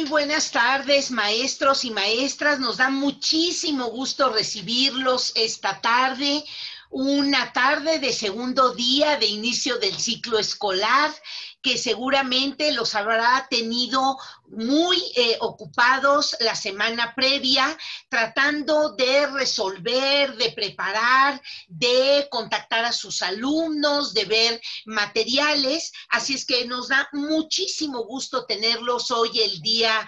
Muy buenas tardes, maestros y maestras. Nos da muchísimo gusto recibirlos esta tarde, una tarde de segundo día de inicio del ciclo escolar, que seguramente los habrá tenido muy ocupados la semana previa, tratando de resolver, de preparar, de contactar a sus alumnos, de ver materiales. Así es que nos da muchísimo gusto tenerlos hoy el día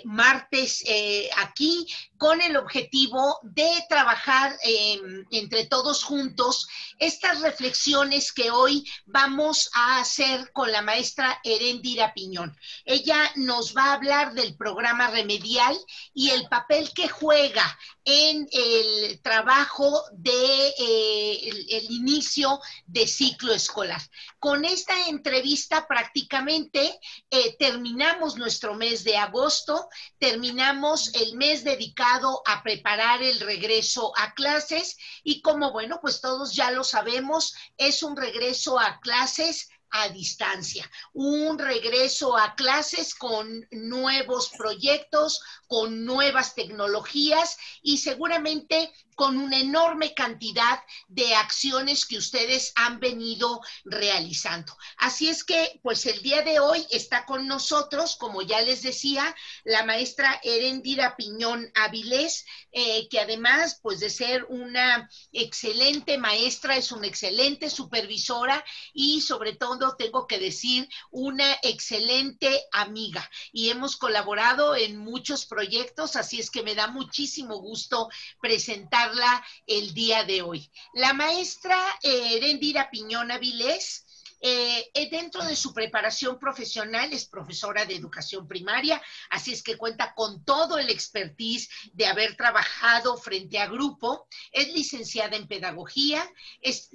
martes aquí, con el objetivo de trabajar entre todos juntos estas reflexiones que hoy vamos a hacer con la maestra Heréndira Piñón. Ella nos va a hablar del programa remedial y el papel que juega en el trabajo de el inicio de ciclo escolar. Con esta entrevista prácticamente terminamos nuestro mes de agosto, terminamos el mes dedicado a preparar el regreso a clases y como bueno, pues todos ya lo sabemos, es un regreso a clases a distancia, un regreso a clases con nuevos proyectos, con nuevas tecnologías y seguramente con una enorme cantidad de acciones que ustedes han venido realizando. Así es que, pues el día de hoy está con nosotros, como ya les decía, la maestra Heréndira Piñón Avilés, que además, pues de ser una excelente maestra, es una excelente supervisora y sobre todo, tengo que decir, una excelente amiga. Y hemos colaborado en muchos proyectos, así es que me da muchísimo gusto presentarla el día de hoy. La maestra Heréndira Piñón Avilés, dentro de su preparación profesional es profesora de educación primaria, así es que cuenta con todo el expertise de haber trabajado frente a grupo, es licenciada en pedagogía,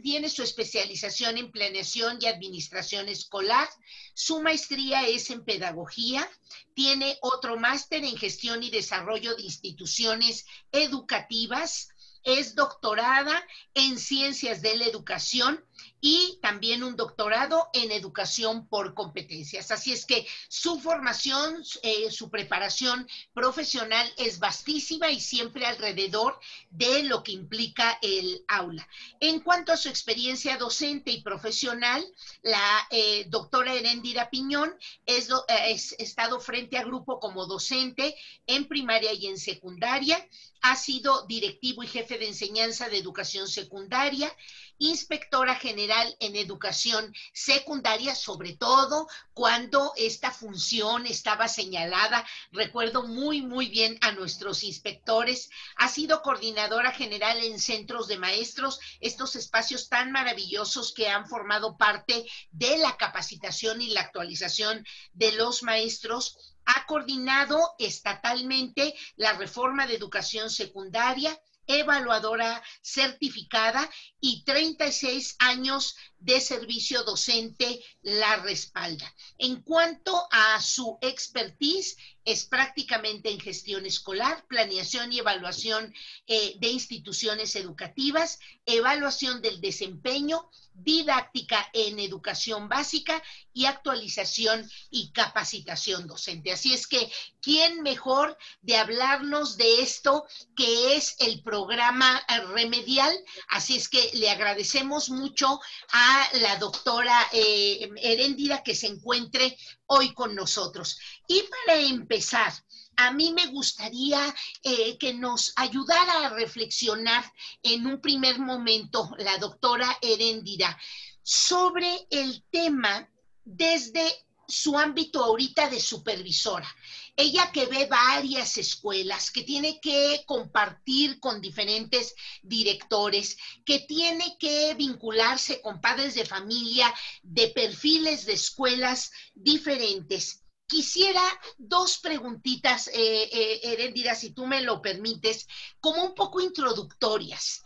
tiene su especialización en planeación y administración escolar, su maestría es en pedagogía, tiene otro máster en gestión y desarrollo de instituciones educativas, es doctorada en ciencias de la educación y también un doctorado en educación por competencias. Así es que su formación, su preparación profesional es vastísima y siempre alrededor de lo que implica el aula. En cuanto a su experiencia docente y profesional, la doctora Heréndira Piñón ha estado frente a grupo como docente en primaria y en secundaria, ha sido directivo y jefe de enseñanza de educación secundaria, inspectora general en educación secundaria, sobre todo cuando esta función estaba señalada. Recuerdo muy bien a nuestros inspectores. Ha sido coordinadora general en centros de maestros, estos espacios tan maravillosos que han formado parte de la capacitación y la actualización de los maestros. Ha coordinado estatalmente la reforma de educación secundaria, evaluadora certificada y 36 años de servicio docente la respalda. En cuanto a su expertise, es prácticamente en gestión escolar, planeación y evaluación de instituciones educativas, evaluación del desempeño, didáctica en educación básica y actualización y capacitación docente. Así es que, ¿quién mejor de hablarnos de esto que es el programa remedial? Así es que le agradecemos mucho a la doctora Heréndira que se encuentre hoy con nosotros. Y para empezar, a mí me gustaría que nos ayudara a reflexionar en un primer momento la doctora Heréndira sobre el tema desde su ámbito ahorita de supervisora. Ella que ve varias escuelas, que tiene que compartir con diferentes directores, que tiene que vincularse con padres de familia de perfiles de escuelas diferentes. Quisiera dos preguntitas, Heréndira, si tú me lo permites, como un poco introductorias.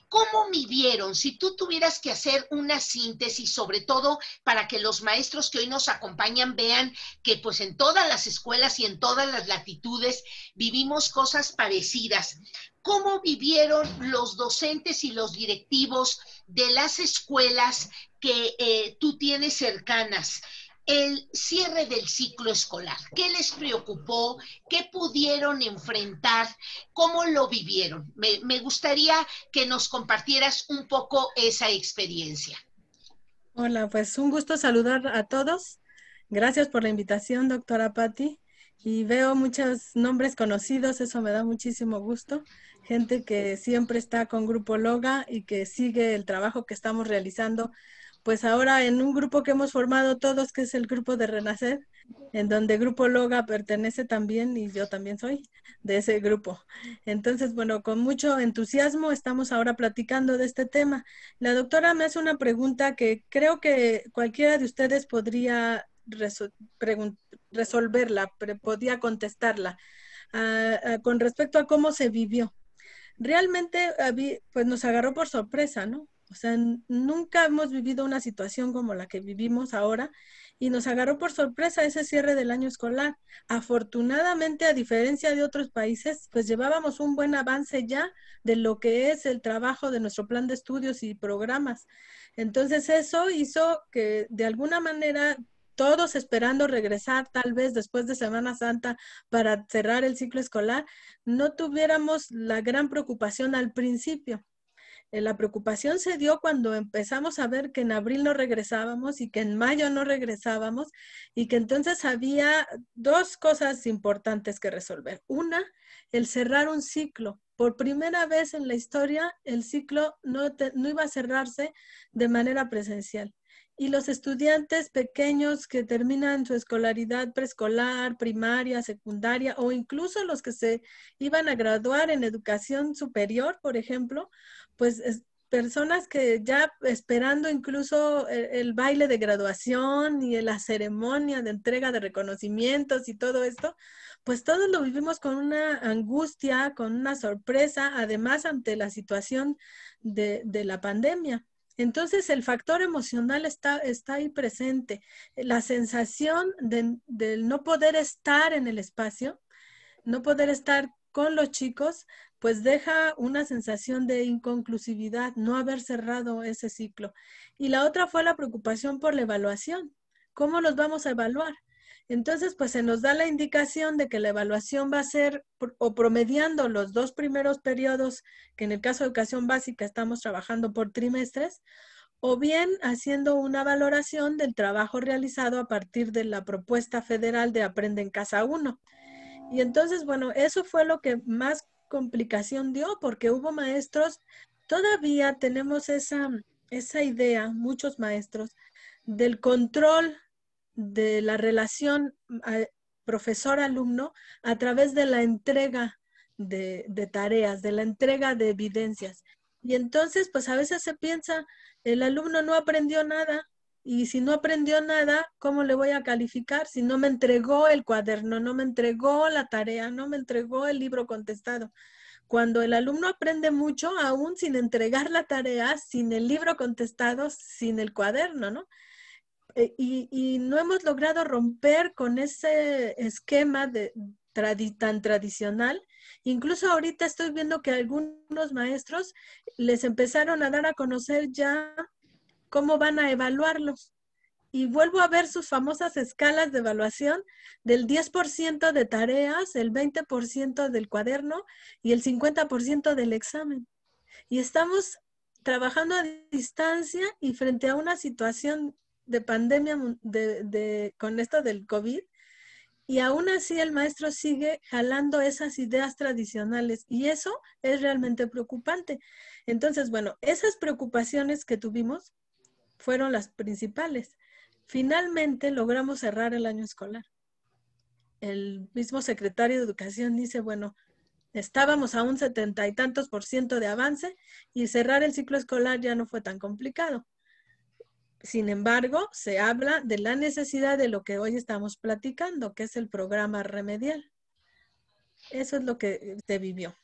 ¿Cómo midieron? Si tú tuvieras que hacer una síntesis, sobre todo para que los maestros que hoy nos acompañan vean que pues en todas las escuelas y en todas las latitudes vivimos cosas parecidas. ¿Cómo vivieron los docentes y los directivos de las escuelas que tú tienes cercanas? el cierre del ciclo escolar. ¿Qué les preocupó? ¿Qué pudieron enfrentar? ¿Cómo lo vivieron? Me gustaría que nos compartieras un poco esa experiencia. Hola, pues un gusto saludar a todos. Gracias por la invitación, doctora Patti. Y veo muchos nombres conocidos, eso me da muchísimo gusto. Gente que siempre está con Grupo Loga y que sigue el trabajo que estamos realizando, pues ahora en un grupo que hemos formado todos, que es el grupo de Renacer, en donde Grupo Loga pertenece también y yo también soy de ese grupo. Entonces, bueno, con mucho entusiasmo estamos ahora platicando de este tema. La doctora me hace una pregunta que creo que cualquiera de ustedes podría resolverla, podría contestarla con respecto a cómo se vivió. Realmente pues nos agarró por sorpresa, ¿no? O sea, nunca hemos vivido una situación como la que vivimos ahora y nos agarró por sorpresa ese cierre del año escolar. Afortunadamente, a diferencia de otros países, pues llevábamos un buen avance ya de lo que es el trabajo de nuestro plan de estudios y programas. Entonces, eso hizo que de alguna manera todos esperando regresar tal vez después de Semana Santa para cerrar el ciclo escolar, no tuviéramos la gran preocupación al principio. La preocupación se dio cuando empezamos a ver que en abril no regresábamos y que en mayo no regresábamos y que entonces había dos cosas importantes que resolver. Una, el cerrar un ciclo. Por primera vez en la historia, el ciclo no iba a cerrarse de manera presencial. Y los estudiantes pequeños que terminan su escolaridad preescolar, primaria, secundaria o incluso los que se iban a graduar en educación superior, por ejemplo, pues personas que ya esperando incluso el baile de graduación y la ceremonia de entrega de reconocimientos y todo esto, pues todos lo vivimos con una angustia, con una sorpresa, además ante la situación de la pandemia. Entonces el factor emocional está ahí presente. La sensación de no poder estar en el espacio, no poder estar con los chicos, pues deja una sensación de inconclusividad, no haber cerrado ese ciclo. Y la otra fue la preocupación por la evaluación. ¿Cómo los vamos a evaluar? Entonces, pues se nos da la indicación de que la evaluación va a ser o promediando los dos primeros periodos, que en el caso de educación básica estamos trabajando por trimestres, o bien haciendo una valoración del trabajo realizado a partir de la propuesta federal de Aprende en Casa 1. Y entonces, bueno, eso fue lo que más complicación dio, porque hubo maestros, todavía tenemos esa idea, muchos maestros, del control de la relación profesor-alumno a través de la entrega de tareas, de la entrega de evidencias. Y entonces, pues a veces se piensa, el alumno no aprendió nada, y si no aprendió nada, ¿cómo le voy a calificar? Si no me entregó el cuaderno, no me entregó la tarea, no me entregó el libro contestado. Cuando el alumno aprende mucho, aún sin entregar la tarea, sin el libro contestado, sin el cuaderno, ¿no? Y no hemos logrado romper con ese esquema tan tradicional. Incluso ahorita estoy viendo que algunos maestros les empezaron a dar a conocer ya cómo van a evaluarlos. Y vuelvo a ver sus famosas escalas de evaluación del 10% de tareas, el 20% del cuaderno y el 50% del examen. Y estamos trabajando a distancia y frente a una situación de pandemia con esto del COVID, y aún así el maestro sigue jalando esas ideas tradicionales y eso es realmente preocupante. Entonces, bueno, esas preocupaciones que tuvimos fueron las principales. Finalmente logramos cerrar el año escolar. El mismo secretario de Educación dice, bueno, estábamos a un 70 y tantos por ciento de avance y cerrar el ciclo escolar ya no fue tan complicado. Sin embargo, se habla de la necesidad de lo que hoy estamos platicando, que es el programa remedial. Eso es lo que se vivió.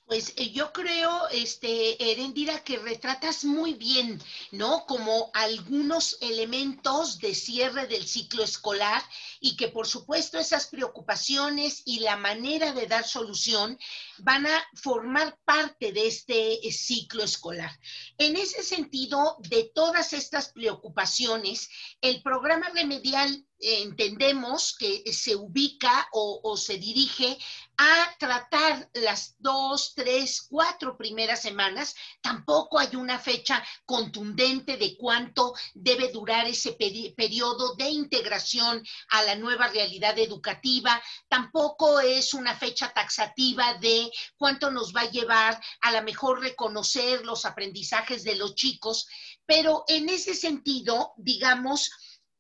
Pues yo creo, Erendira, que retratas muy bien, ¿no? Como algunos elementos de cierre del ciclo escolar y que por supuesto esas preocupaciones y la manera de dar solución van a formar parte de este ciclo escolar. En ese sentido, de todas estas preocupaciones, el programa remedial entendemos que se ubica o se dirige a tratar las 2, 3, 4 primeras semanas. Tampoco hay una fecha contundente de cuánto debe durar ese periodo de integración a la nueva realidad educativa. Tampoco es una fecha taxativa de cuánto nos va a llevar a lo mejor reconocer los aprendizajes de los chicos, pero en ese sentido, digamos,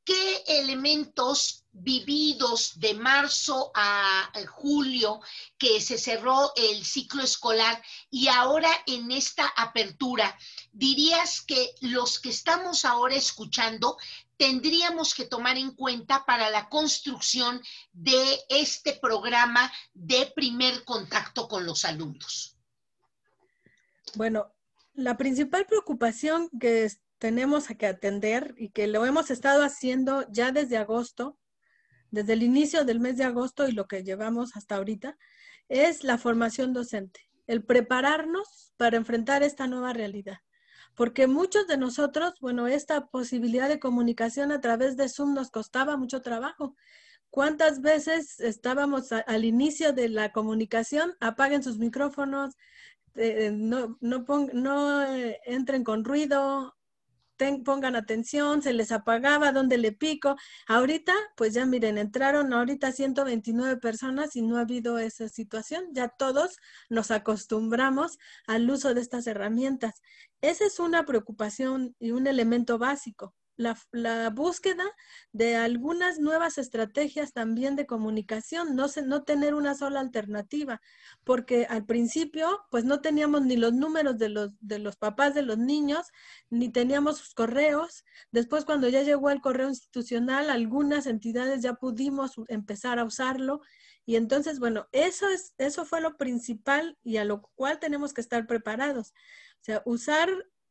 ¿qué elementos vividos de marzo a julio, que se cerró el ciclo escolar, y ahora en esta apertura, dirías que los que estamos ahora escuchando tendríamos que tomar en cuenta para la construcción de este programa de primer contacto con los alumnos? Bueno, la principal preocupación que tenemos que atender y que lo hemos estado haciendo ya desde agosto, desde el inicio del mes de agosto y lo que llevamos hasta ahorita, es la formación docente, el prepararnos para enfrentar esta nueva realidad. Porque muchos de nosotros, bueno, esta posibilidad de comunicación a través de Zoom nos costaba mucho trabajo. ¿Cuántas veces estábamos al inicio de la comunicación? Apaguen sus micrófonos, no entren con ruido, pongan atención, se les apagaba, ¿dónde le pico? Ahorita, pues ya miren, entraron ahorita 129 personas y no ha habido esa situación. Ya todos nos acostumbramos al uso de estas herramientas. Esa es una preocupación y un elemento básico. La búsqueda de algunas nuevas estrategias también de comunicación, no tener una sola alternativa, porque al principio pues no teníamos ni los números de los papás de los niños, ni teníamos sus correos. Después, cuando ya llegó el correo institucional, algunas entidades ya pudimos empezar a usarlo. Y entonces, bueno, eso fue lo principal y a lo cual tenemos que estar preparados. O sea, usar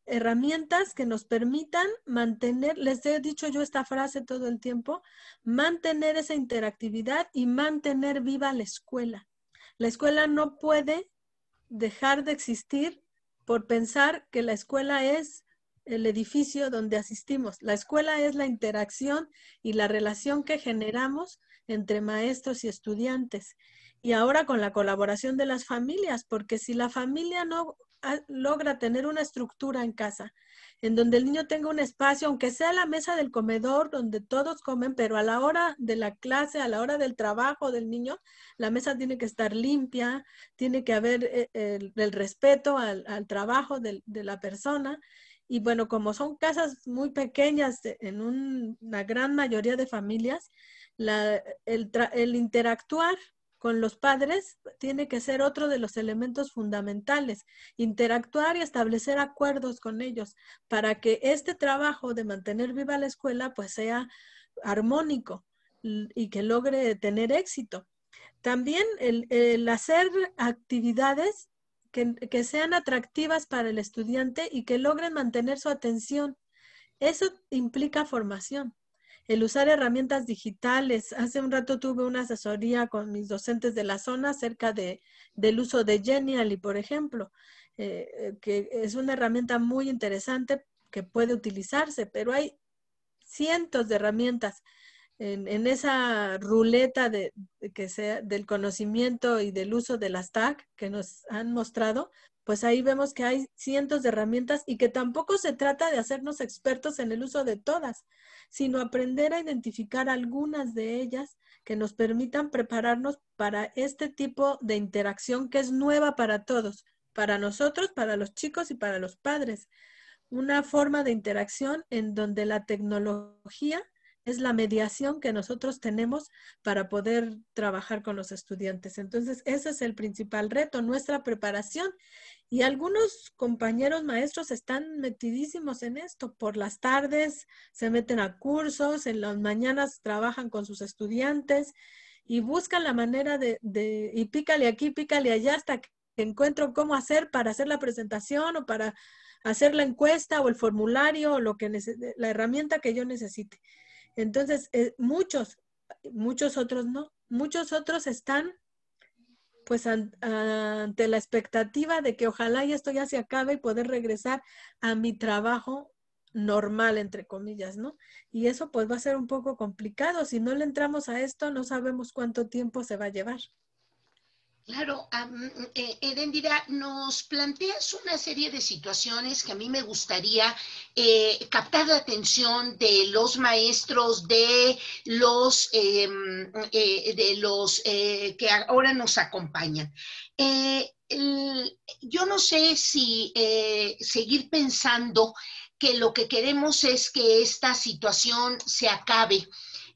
herramientas que nos permitan mantener, les he dicho yo esta frase todo el tiempo, mantener esa interactividad y mantener viva la escuela. La escuela no puede dejar de existir por pensar que la escuela es el edificio donde asistimos. La escuela es la interacción y la relación que generamos entre maestros y estudiantes. Y ahora con la colaboración de las familias, porque si la familia no logra tener una estructura en casa, en donde el niño tenga un espacio, aunque sea la mesa del comedor donde todos comen, pero a la hora de la clase, a la hora del trabajo del niño, la mesa tiene que estar limpia, tiene que haber el respeto al trabajo de la persona. Y bueno, como son casas muy pequeñas en una gran mayoría de familias, el interactuar con los padres tiene que ser otro de los elementos fundamentales. Interactuar y establecer acuerdos con ellos para que este trabajo de mantener viva la escuela pues sea armónico y que logre tener éxito. También el hacer actividades que sean atractivas para el estudiante y que logren mantener su atención. Eso implica formación. El usar herramientas digitales. Hace un rato tuve una asesoría con mis docentes de la zona acerca del uso de Genially, por ejemplo, que es una herramienta muy interesante que puede utilizarse, pero hay cientos de herramientas en esa ruleta que sea del conocimiento y del uso de las TAC que nos han mostrado, pues ahí vemos que hay cientos de herramientas y que tampoco se trata de hacernos expertos en el uso de todas, sino aprender a identificar algunas de ellas que nos permitan prepararnos para este tipo de interacción que es nueva para todos, para nosotros, para los chicos y para los padres. Una forma de interacción en donde la tecnología es la mediación que nosotros tenemos para poder trabajar con los estudiantes. Entonces, ese es el principal reto, nuestra preparación. Y algunos compañeros maestros están metidísimos en esto. Por las tardes se meten a cursos, en las mañanas trabajan con sus estudiantes y buscan la manera y pícale aquí, pícale allá, hasta encuentro cómo hacer para hacer la presentación o para hacer la encuesta o el formulario o la herramienta que yo necesite. Entonces, muchos otros no. Muchos otros están pues ante la expectativa de que ojalá y esto ya se acabe y poder regresar a mi trabajo normal, entre comillas, ¿no? Y eso pues va a ser un poco complicado. Si no le entramos a esto, no sabemos cuánto tiempo se va a llevar. Claro, Erendira, nos planteas una serie de situaciones que a mí me gustaría captar la atención de los maestros, de los que ahora nos acompañan. Yo no sé si seguir pensando que lo que queremos es que esta situación se acabe,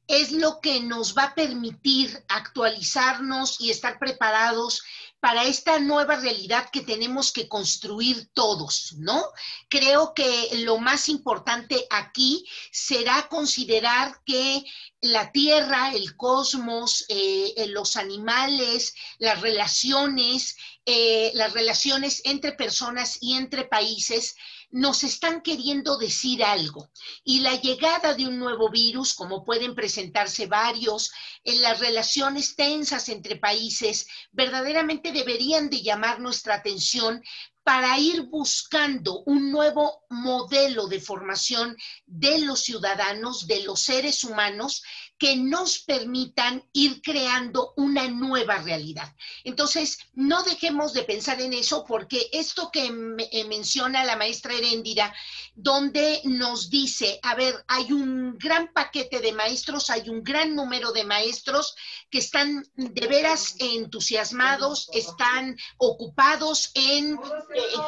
es lo que nos va a permitir actualizarnos y estar preparados para esta nueva realidad que tenemos que construir todos, ¿no? Creo que lo más importante aquí será considerar que la Tierra, el cosmos, los animales, las relaciones entre personas y entre países nos están queriendo decir algo. Y la llegada de un nuevo virus, como pueden presentarse varios, en las relaciones tensas entre países, verdaderamente deberían de llamar nuestra atención para ir buscando un nuevo modelo de formación de los ciudadanos, de los seres humanos, que nos permitan ir creando una nueva realidad. Entonces, no dejemos de pensar en eso, porque esto que menciona la maestra Erendira, donde nos dice, a ver, hay un gran paquete de maestros, hay un gran número de maestros que están de veras entusiasmados, están ocupados en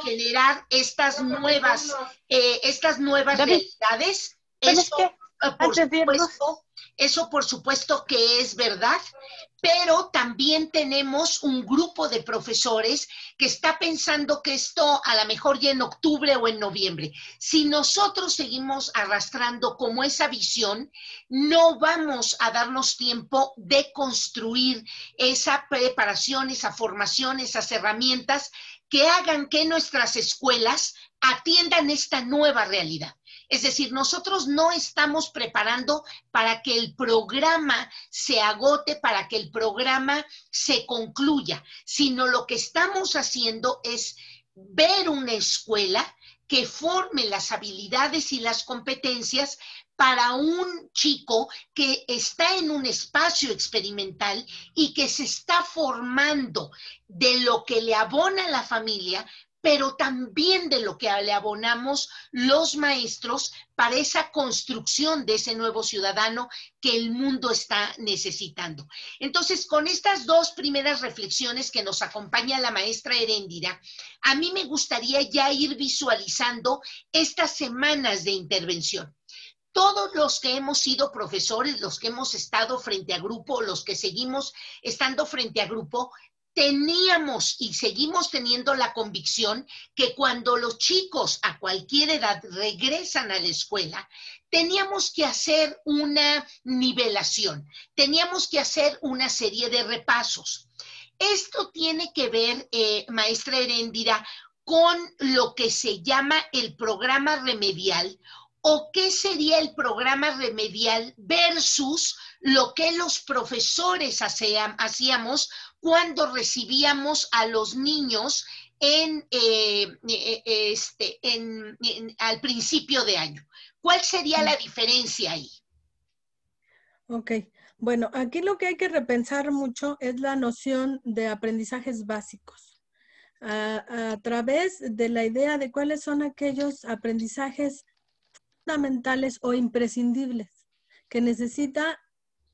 generar estas nuevas David, realidades. ¿sabes Eso, qué? Antes de irnos, eso por supuesto que es verdad, pero también tenemos un grupo de profesores que está pensando que esto a lo mejor ya en octubre o en noviembre. Si nosotros seguimos arrastrando como esa visión, no vamos a darnos tiempo de construir esa preparación, esa formación, esas herramientas que hagan que nuestras escuelas atiendan esta nueva realidad. Es decir, nosotros no estamos preparando para que el programa se agote, para que el programa se concluya, sino lo que estamos haciendo es ver una escuela que forme las habilidades y las competencias para un chico que está en un espacio experimental y que se está formando de lo que le abona la familia, pero también de lo que le abonamos los maestros para esa construcción de ese nuevo ciudadano que el mundo está necesitando. Entonces, con estas dos primeras reflexiones que nos acompaña la maestra Erendira, a mí me gustaría ya ir visualizando estas semanas de intervención. Todos los que hemos sido profesores, los que hemos estado frente a grupo, los que seguimos estando frente a grupo, teníamos y seguimos teniendo la convicción que cuando los chicos a cualquier edad regresan a la escuela, teníamos que hacer una nivelación, teníamos que hacer una serie de repasos. Esto tiene que ver, maestra Erendira, con lo que se llama el programa remedial, o qué sería el programa remedial versus lo que los profesores hacíamos cuando recibíamos a los niños al principio de año. ¿Cuál sería la diferencia ahí? Ok, bueno, aquí lo que hay que repensar mucho es la noción de aprendizajes básicos. A través de la idea de cuáles son aquellos aprendizajes fundamentales o imprescindibles que necesita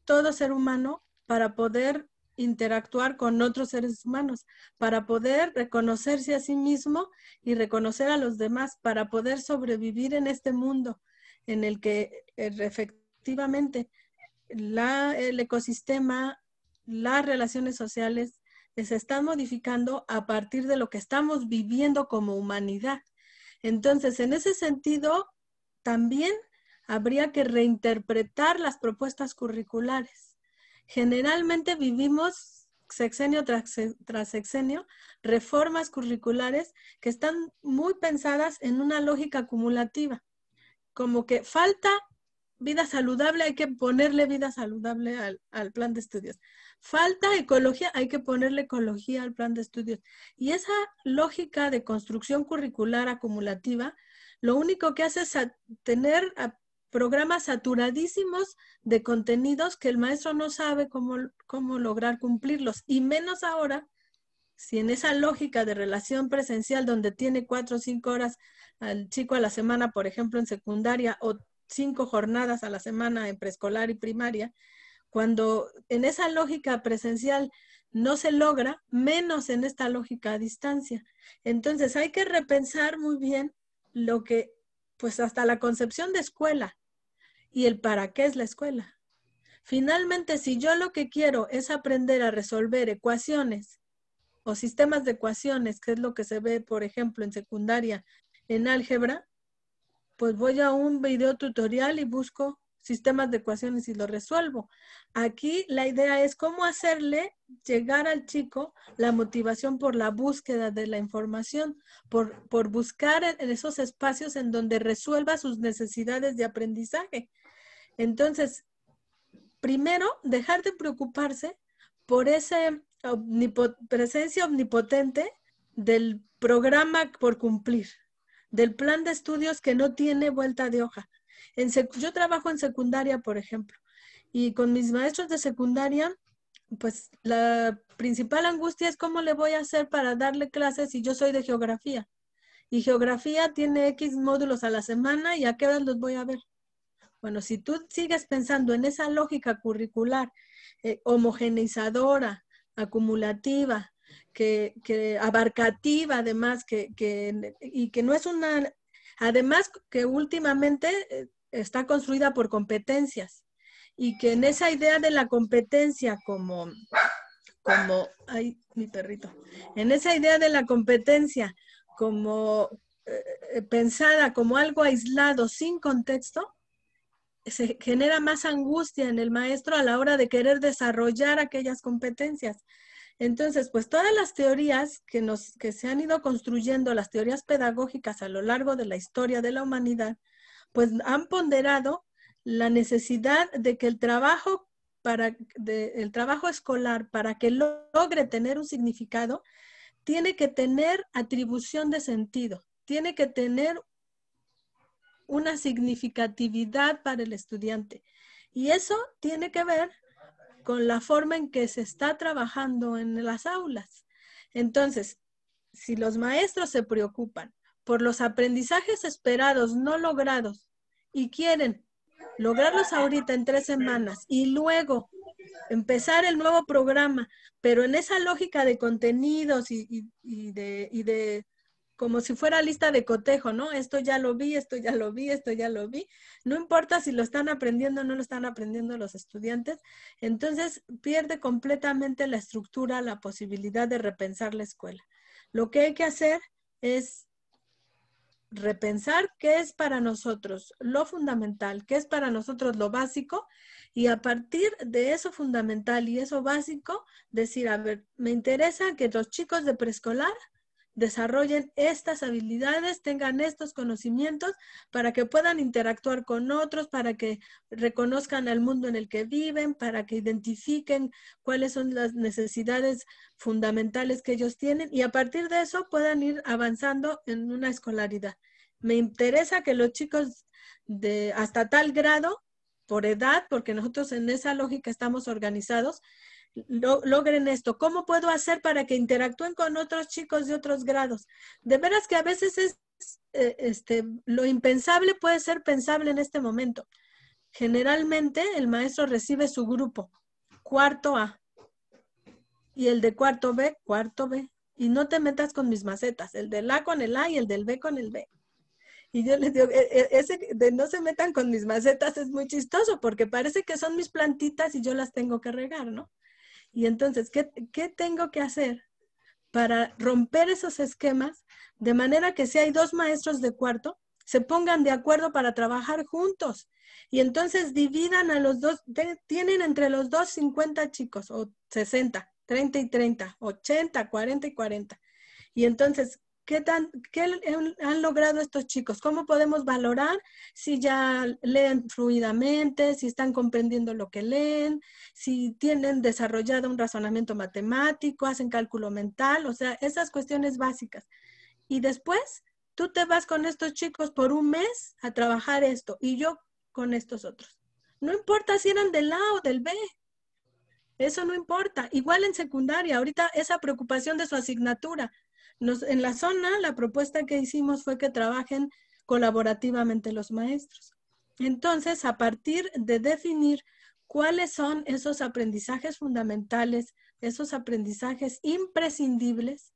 todo ser humano para poder interactuar con otros seres humanos, para poder reconocerse a sí mismo y reconocer a los demás, para poder sobrevivir en este mundo en el que efectivamente el ecosistema, las relaciones sociales se están modificando a partir de lo que estamos viviendo como humanidad. Entonces, en ese sentido, también habría que reinterpretar las propuestas curriculares. Generalmente vivimos sexenio tras sexenio reformas curriculares que están muy pensadas en una lógica acumulativa. Como que falta vida saludable, hay que ponerle vida saludable al plan de estudios. Falta ecología, hay que ponerle ecología al plan de estudios. Y esa lógica de construcción curricular acumulativa, lo único que hace es tener programas saturadísimos de contenidos que el maestro no sabe cómo lograr cumplirlos. Y menos ahora, si en esa lógica de relación presencial donde tiene 4 o 5 horas al chico a la semana, por ejemplo, en secundaria, o 5 jornadas a la semana en preescolar y primaria, cuando en esa lógica presencial no se logra, menos en esta lógica a distancia. Entonces hay que repensar muy bien lo que, pues hasta la concepción de escuela y el para qué es la escuela. Finalmente, si yo lo que quiero es aprender a resolver ecuaciones o sistemas de ecuaciones, que es lo que se ve, por ejemplo, en secundaria, en álgebra, pues voy a un video tutorial y busco sistemas de ecuaciones y lo resuelvo. Aquí la idea es cómo hacerle llegar al chico la motivación por la búsqueda de la información, por buscar en esos espacios en donde resuelva sus necesidades de aprendizaje. Entonces, primero, dejar de preocuparse por esa presencia omnipotente del programa por cumplir, del plan de estudios que no tiene vuelta de hoja. Yo trabajo en secundaria, por ejemplo, y con mis maestros de secundaria, pues la principal angustia es cómo le voy a hacer para darle clases si yo soy de geografía. Y geografía tiene X módulos a la semana y a qué horas los voy a ver. Bueno, si tú sigues pensando en esa lógica curricular homogeneizadora, acumulativa, que abarcativa además, y que no es una, además que últimamente está construida por competencias y que en esa idea de la competencia ay, mi perrito, en esa idea de la competencia como pensada como algo aislado, sin contexto, se genera más angustia en el maestro a la hora de querer desarrollar aquellas competencias. Entonces, pues todas las teorías que se han ido construyendo, las teorías pedagógicas a lo largo de la historia de la humanidad, pues han ponderado la necesidad de que el trabajo escolar, para que logre tener un significado, tiene que tener atribución de sentido, tiene que tener una significatividad para el estudiante. Y eso tiene que ver con la forma en que se está trabajando en las aulas. Entonces, si los maestros se preocupan por los aprendizajes esperados no logrados y quieren lograrlos ahorita en 3 semanas y luego empezar el nuevo programa, pero en esa lógica de contenidos y de como si fuera lista de cotejo, ¿no? Esto ya lo vi, esto ya lo vi, esto ya lo vi. No importa si lo están aprendiendo o no lo están aprendiendo los estudiantes, entonces pierde completamente la estructura, la posibilidad de repensar la escuela. Lo que hay que hacer es repensar qué es para nosotros lo fundamental, qué es para nosotros lo básico, y a partir de eso fundamental y eso básico, decir, a ver, me interesa que los chicos de preescolar desarrollen estas habilidades, tengan estos conocimientos para que puedan interactuar con otros, para que reconozcan el mundo en el que viven, para que identifiquen cuáles son las necesidades fundamentales que ellos tienen y a partir de eso puedan ir avanzando en una escolaridad. Me interesa que los chicos de hasta tal grado, por edad, porque nosotros en esa lógica estamos organizados, logren esto. ¿Cómo puedo hacer para que interactúen con otros chicos de otros grados? De veras que a veces lo impensable puede ser pensable en este momento. Generalmente el maestro recibe su grupo, cuarto A, y el de cuarto B, y no te metas con mis macetas, el del A con el A y el del B con el B. Y yo les digo, ese de no se metan con mis macetas es muy chistoso porque parece que son mis plantitas y yo las tengo que regar, ¿no? Y entonces, ¿qué tengo que hacer para romper esos esquemas de manera que si hay 2 maestros de cuarto, se pongan de acuerdo para trabajar juntos? Y entonces dividan a los 2, tienen entre los 2 50 chicos o 60, 30 y 30, 80, 40 y 40. Y entonces, ¿qué han logrado estos chicos? ¿Cómo podemos valorar si ya leen fluidamente, si están comprendiendo lo que leen, si tienen desarrollado un razonamiento matemático, hacen cálculo mental? O sea, esas cuestiones básicas. Y después, tú te vas con estos chicos por un mes a trabajar esto y yo con estos otros. No importa si eran del A o del B. Eso no importa. Igual en secundaria, ahorita esa preocupación de su asignatura. En la zona, la propuesta que hicimos fue que trabajen colaborativamente los maestros. Entonces, a partir de definir cuáles son esos aprendizajes fundamentales, esos aprendizajes imprescindibles,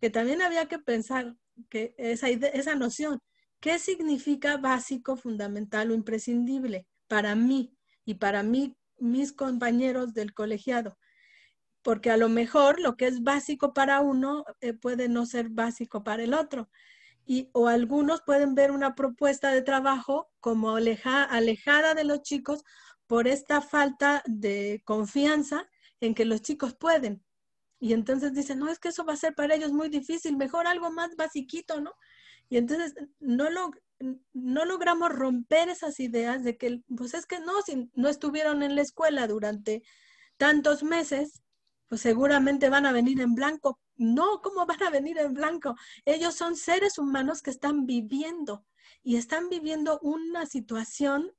que también había que pensar que esa noción, ¿qué significa básico, fundamental o imprescindible para mí y para mí? Mis compañeros del colegiado, porque a lo mejor lo que es básico para uno puede no ser básico para el otro. O algunos pueden ver una propuesta de trabajo como alejada de los chicos por esta falta de confianza en que los chicos pueden. Y entonces dicen, no, es que eso va a ser para ellos muy difícil, mejor algo más basiquito, ¿no? Y entonces no logramos romper esas ideas de que, pues es que no, si no estuvieron en la escuela durante tantos meses, pues seguramente van a venir en blanco. No, ¿cómo van a venir en blanco? Ellos son seres humanos que están viviendo y están viviendo una situación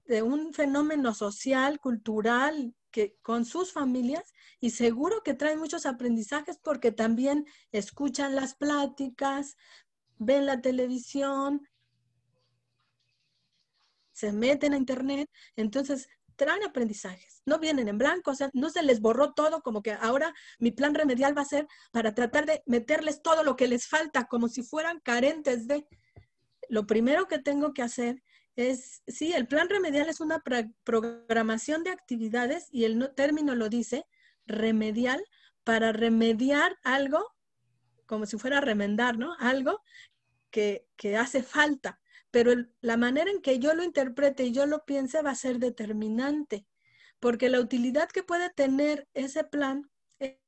de un fenómeno social, cultural, que con sus familias, y seguro que traen muchos aprendizajes porque también escuchan las pláticas, ven la televisión, se meten a internet, entonces traen aprendizajes, no vienen en blanco, o sea, no se les borró todo, como que ahora mi plan remedial va a ser para tratar de meterles todo lo que les falta, como si fueran carentes de. Lo primero que tengo que hacer es, sí, el plan remedial es una programación de actividades y el término lo dice, remedial, para remediar algo, como si fuera remendar, ¿no? Algo que hace falta, pero la manera en que yo lo interprete y yo lo piense va a ser determinante, porque la utilidad que puede tener ese plan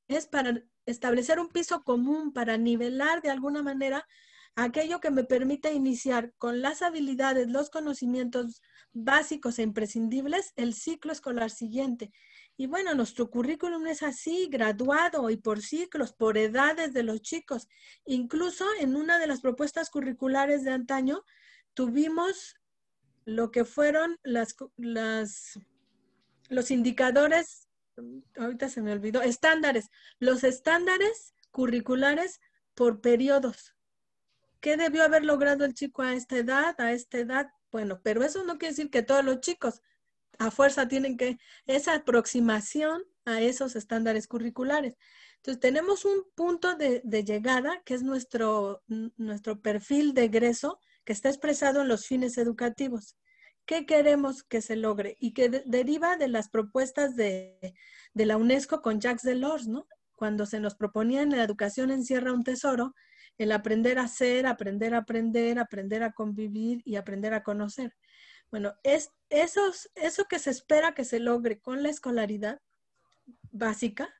es para establecer un piso común, para nivelar de alguna manera aquello que me permite iniciar con las habilidades, los conocimientos básicos e imprescindibles el ciclo escolar siguiente. Y bueno, nuestro currículum es así, graduado y por ciclos, por edades de los chicos. Incluso en una de las propuestas curriculares de antaño tuvimos lo que fueron los indicadores, ahorita se me olvidó, estándares, los estándares curriculares por periodos. ¿Qué debió haber logrado el chico a esta edad, a esta edad? Bueno, pero eso no quiere decir que todos los chicos a fuerza tienen que, esa aproximación a esos estándares curriculares. Entonces, tenemos un punto de llegada que es nuestro perfil de egreso que está expresado en los fines educativos. ¿Qué queremos que se logre? Y que deriva de las propuestas de la UNESCO con Jacques Delors, ¿no? Cuando se nos proponía en la educación encierra un tesoro, el aprender a ser, aprender a aprender, aprender a convivir y aprender a conocer. Bueno, es eso que se espera que se logre con la escolaridad básica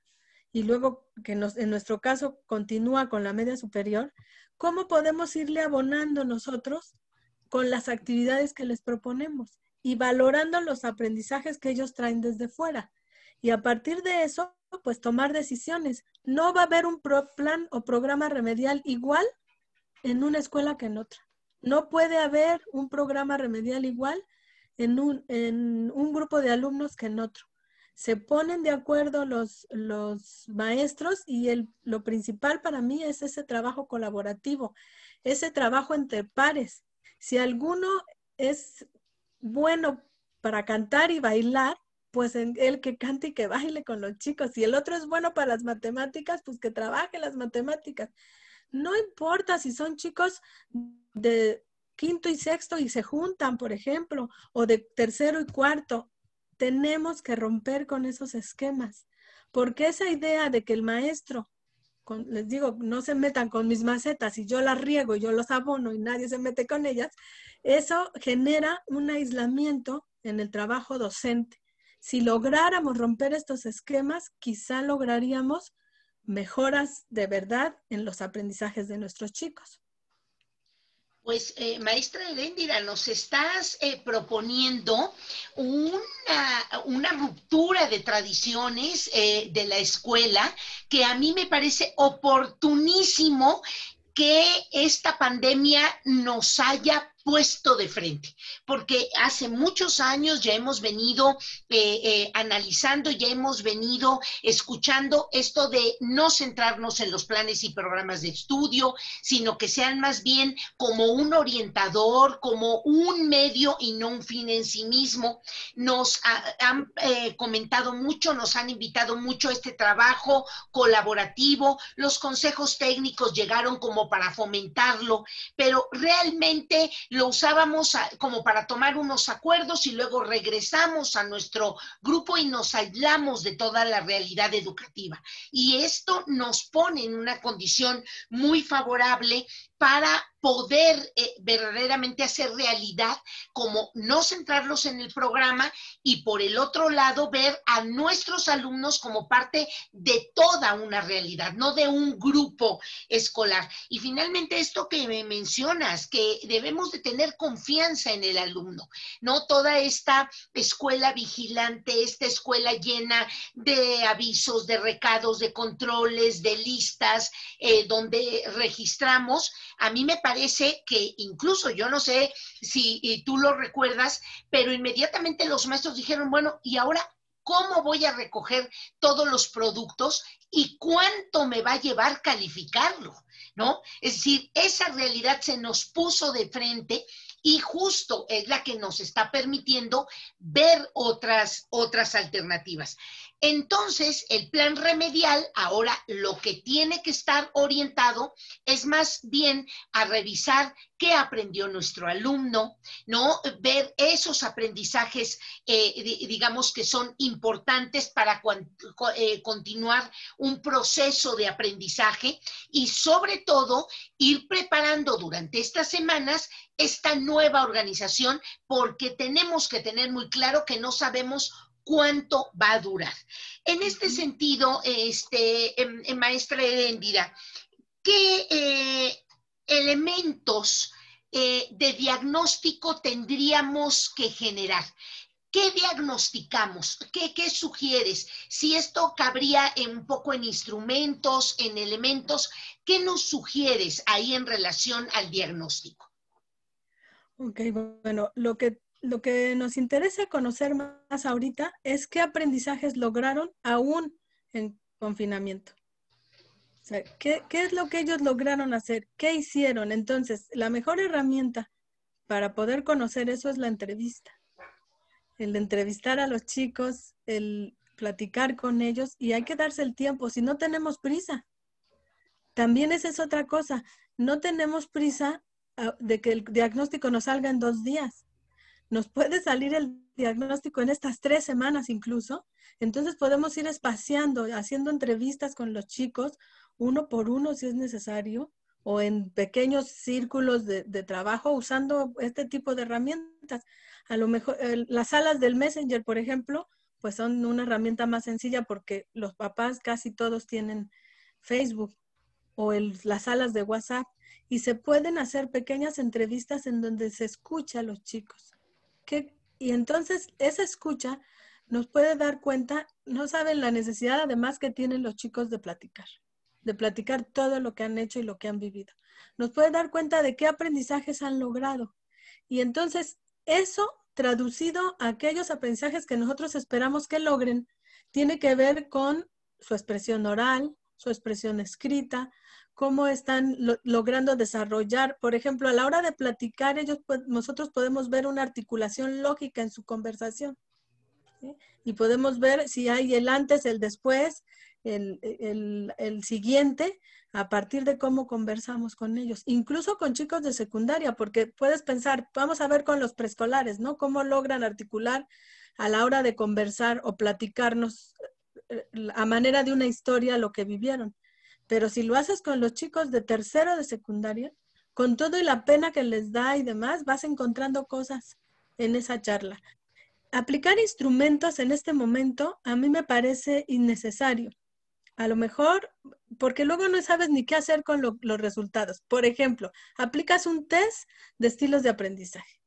y luego que en nuestro caso continúa con la media superior, ¿cómo podemos irle abonando nosotros con las actividades que les proponemos y valorando los aprendizajes que ellos traen desde fuera? Y a partir de eso, pues tomar decisiones. No va a haber un plan o programa remedial igual en una escuela que en otra. No puede haber un programa remedial igual en un grupo de alumnos que en otro. Se ponen de acuerdo los maestros y lo principal para mí es ese trabajo colaborativo, ese trabajo entre pares. Si alguno es bueno para cantar y bailar, pues el que cante y que baile con los chicos. Si el otro es bueno para las matemáticas, pues que trabaje las matemáticas. No importa si son chicos de quinto y sexto y se juntan, por ejemplo, o de tercero y cuarto. Tenemos que romper con esos esquemas, porque esa idea de que el maestro, les digo, no se metan con mis macetas y yo las riego y yo los abono y nadie se mete con ellas, eso genera un aislamiento en el trabajo docente Si lográramos romper estos esquemas, quizá lograríamos mejoras de verdad en los aprendizajes de nuestros chicos. Pues, maestra Heréndira, nos estás proponiendo una ruptura de tradiciones de la escuela que a mí me parece oportunísimo que esta pandemia nos haya puesto de frente, porque hace muchos años ya hemos venido analizando, ya hemos venido escuchando esto de no centrarnos en los planes y programas de estudio, sino que sean más bien como un orientador, como un medio y no un fin en sí mismo. Nos han comentado mucho, nos han invitado mucho a este trabajo colaborativo, los consejos técnicos llegaron como para fomentarlo, pero realmente lo usábamos como para tomar unos acuerdos y luego regresamos a nuestro grupo y nos aislamos de toda la realidad educativa. Y esto nos pone en una condición muy favorable para poder verdaderamente hacer realidad, como no centrarlos en el programa y por el otro lado ver a nuestros alumnos como parte de toda una realidad, no de un grupo escolar. Y finalmente esto que me mencionas, que debemos de tener confianza en el alumno, no toda esta escuela vigilante, esta escuela llena de avisos, de recados, de controles, de listas, donde registramos. A mí me parece que incluso, yo no sé si tú lo recuerdas, pero inmediatamente los maestros dijeron, bueno, ¿y ahora cómo voy a recoger todos los productos y cuánto me va a llevar calificarlo? ¿No? Es decir, esa realidad se nos puso de frente y justo es la que nos está permitiendo ver otras alternativas. Entonces, el plan remedial ahora lo que tiene que estar orientado es más bien a revisar qué aprendió nuestro alumno, ¿no? Ver esos aprendizajes, digamos, que son importantes para continuar un proceso de aprendizaje y sobre todo ir preparando durante estas semanas esta nueva organización, porque tenemos que tener muy claro que no sabemos cuánto va a durar. En este sentido, maestra Heréndira, ¿qué elementos de diagnóstico tendríamos que generar? ¿Qué diagnosticamos? ¿Qué sugieres? Si esto cabría un poco en instrumentos, en elementos, ¿qué nos sugieres ahí en relación al diagnóstico? Ok, bueno, lo que nos interesa conocer más ahorita es qué aprendizajes lograron aún en confinamiento. O sea, ¿qué es lo que ellos lograron hacer? ¿Qué hicieron? Entonces, la mejor herramienta para poder conocer eso es la entrevista. El entrevistar a los chicos, el platicar con ellos, y hay que darse el tiempo, si no tenemos prisa. También esa es otra cosa, no tenemos prisa de que el diagnóstico nos salga en 2 días. Nos puede salir el diagnóstico en estas 3 semanas incluso. Entonces podemos ir espaciando, haciendo entrevistas con los chicos, uno por uno si es necesario, o en pequeños círculos de trabajo usando este tipo de herramientas. A lo mejor las salas del Messenger, por ejemplo, pues son una herramienta más sencilla porque los papás casi todos tienen Facebook o las salas de WhatsApp y se pueden hacer pequeñas entrevistas en donde se escucha a los chicos. Y entonces esa escucha nos puede dar cuenta, no saben la necesidad además que tienen los chicos de platicar todo lo que han hecho y lo que han vivido. Nos puede dar cuenta de qué aprendizajes han logrado. Y entonces eso traducido a aquellos aprendizajes que nosotros esperamos que logren, tiene que ver con su expresión oral, su expresión escrita, cómo están logrando desarrollar, por ejemplo, a la hora de platicar, nosotros podemos ver una articulación lógica en su conversación, ¿sí? Y podemos ver si hay el antes, el después, el siguiente, a partir de cómo conversamos con ellos, incluso con chicos de secundaria, porque puedes pensar, vamos a ver con los preescolares, ¿no? Cómo logran articular a la hora de conversar o platicarnos a manera de una historia lo que vivieron. Pero si lo haces con los chicos de tercero de secundaria, con todo y la pena que les da y demás, vas encontrando cosas en esa charla. Aplicar instrumentos en este momento a mí me parece innecesario. A lo mejor, porque luego no sabes ni qué hacer con los resultados. Por ejemplo, aplicas un test de estilos de aprendizaje.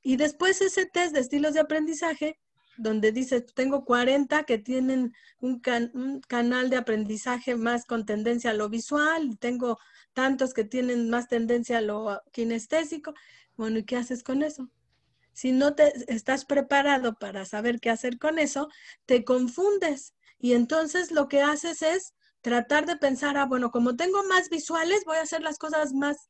Y después ese test de estilos de aprendizaje, donde dices, tengo 40 que tienen un canal de aprendizaje más con tendencia a lo visual, tengo tantos que tienen más tendencia a lo kinestésico. Bueno, ¿y qué haces con eso? Si no te estás preparado para saber qué hacer con eso, te confundes. Y entonces lo que haces es tratar de pensar, bueno, como tengo más visuales, voy a hacer las cosas más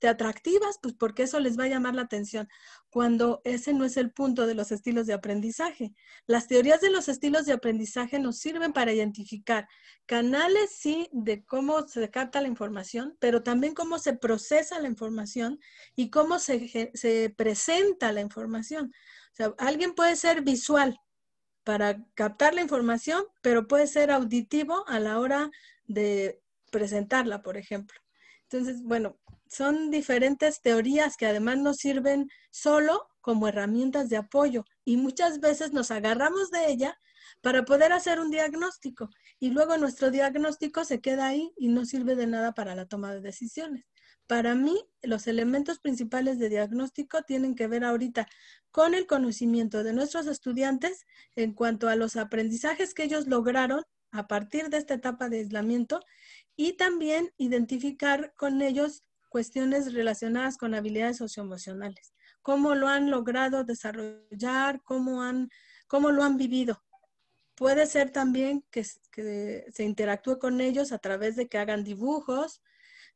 atractivas, pues porque eso les va a llamar la atención, cuando ese no es el punto de los estilos de aprendizaje. Las teorías de los estilos de aprendizaje nos sirven para identificar canales, sí, de cómo se capta la información, pero también cómo se procesa la información y cómo se presenta la información. O sea, alguien puede ser visual para captar la información, pero puede ser auditivo a la hora de presentarla, por ejemplo. Entonces, bueno, son diferentes teorías que además nos sirven solo como herramientas de apoyo y muchas veces nos agarramos de ella para poder hacer un diagnóstico y luego nuestro diagnóstico se queda ahí y no sirve de nada para la toma de decisiones. Para mí, los elementos principales de diagnóstico tienen que ver ahorita con el conocimiento de nuestros estudiantes en cuanto a los aprendizajes que ellos lograron a partir de esta etapa de aislamiento y también identificar con ellos cuestiones relacionadas con habilidades socioemocionales, cómo lo han logrado desarrollar, cómo lo han vivido. Puede ser también que se interactúe con ellos a través de que hagan dibujos,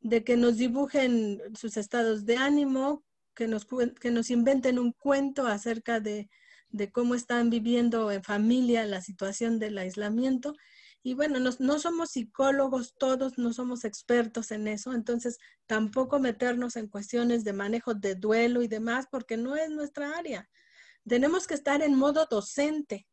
de que nos dibujen sus estados de ánimo, que nos inventen un cuento acerca de cómo están viviendo en familia la situación del aislamiento. Y bueno, no somos psicólogos todos, no somos expertos en eso, entonces tampoco meternos en cuestiones de manejo de duelo y demás, porque no es nuestra área. Tenemos que estar en modo docente.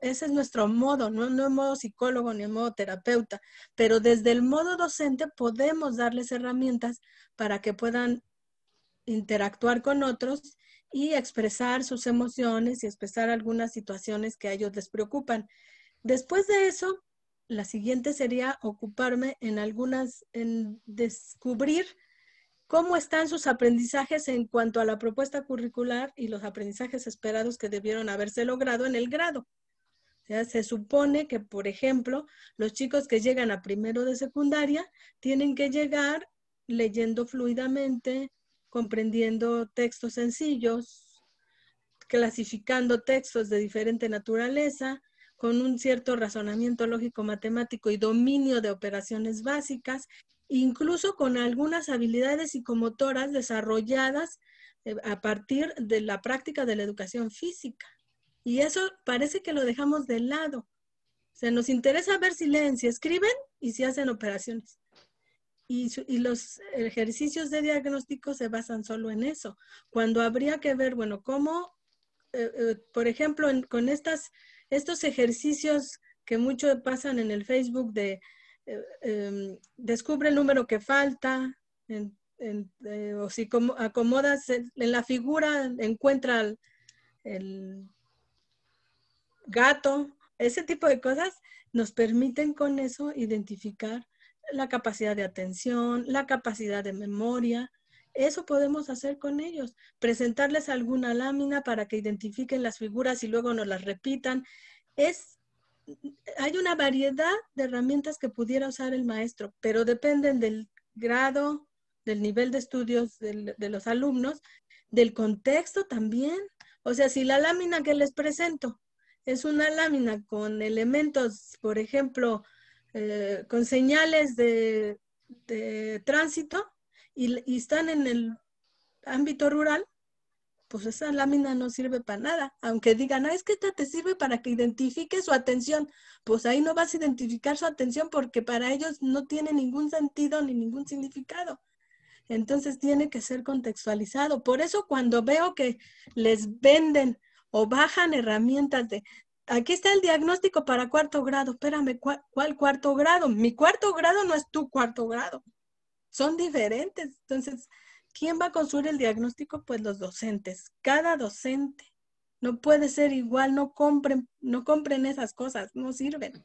Ese es nuestro modo, no en modo psicólogo ni en modo terapeuta, pero desde el modo docente podemos darles herramientas para que puedan interactuar con otros y expresar sus emociones y expresar algunas situaciones que a ellos les preocupan. Después de eso, la siguiente sería ocuparme en descubrir cómo están sus aprendizajes en cuanto a la propuesta curricular y los aprendizajes esperados que debieron haberse logrado en el grado. O sea, se supone que, por ejemplo, los chicos que llegan a primero de secundaria tienen que llegar leyendo fluidamente, comprendiendo textos sencillos, clasificando textos de diferente naturaleza, con un cierto razonamiento lógico-matemático y dominio de operaciones básicas, incluso con algunas habilidades psicomotoras desarrolladas a partir de la práctica de la educación física. Y eso parece que lo dejamos de lado. O sea, nos interesa ver si leen, si escriben y si hacen operaciones. Y los ejercicios de diagnóstico se basan solo en eso. Cuando habría que ver, bueno, cómo, por ejemplo, con estos ejercicios que mucho pasan en el Facebook de descubre el número que falta, o si acomodas en la figura, encuentra el gato, ese tipo de cosas nos permiten con eso identificar la capacidad de atención, la capacidad de memoria. Eso podemos hacer con ellos, presentarles alguna lámina para que identifiquen las figuras y luego nos las repitan. Hay una variedad de herramientas que pudiera usar el maestro, pero dependen del grado, del nivel de estudios de los alumnos, del contexto también. O sea, si la lámina que les presento es una lámina con elementos, por ejemplo, con señales de tránsito y están en el ámbito rural, pues esa lámina no sirve para nada. Aunque digan, es que esta te sirve para que identifique su atención. Pues ahí no vas a identificar su atención porque para ellos no tiene ningún sentido ni ningún significado. Entonces tiene que ser contextualizado. Por eso cuando veo que les venden o bajan herramientas de, aquí está el diagnóstico para cuarto grado, espérame, ¿cuál cuarto grado? Mi cuarto grado no es tu cuarto grado, son diferentes. Entonces ¿quién va a construir el diagnóstico? Pues los docentes, cada docente. No puede ser igual, no compren esas cosas, no sirven.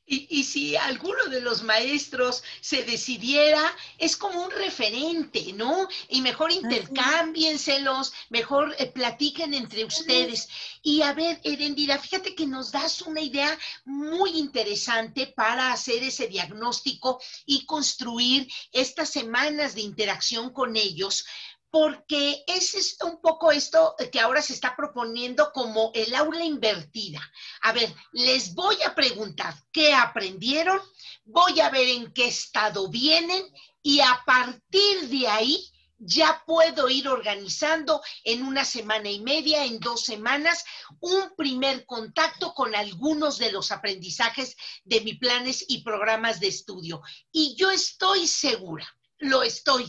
Y si alguno de los maestros se decidiera, es como un referente, ¿no? Y mejor Así intercámbienselos, mejor platiquen entre es. ustedes. Y a ver, Erendira, fíjate que nos das una idea muy interesante para hacer ese diagnóstico y construir estas semanas de interacción con ellos, porque es un poco esto que ahora se está proponiendo como el aula invertida. A ver, les voy a preguntar qué aprendieron, voy a ver en qué estado vienen y a partir de ahí ya puedo ir organizando en una semana y media, en 2 semanas, un primer contacto con algunos de los aprendizajes de mis planes y programas de estudio. Y yo estoy segura, lo estoy,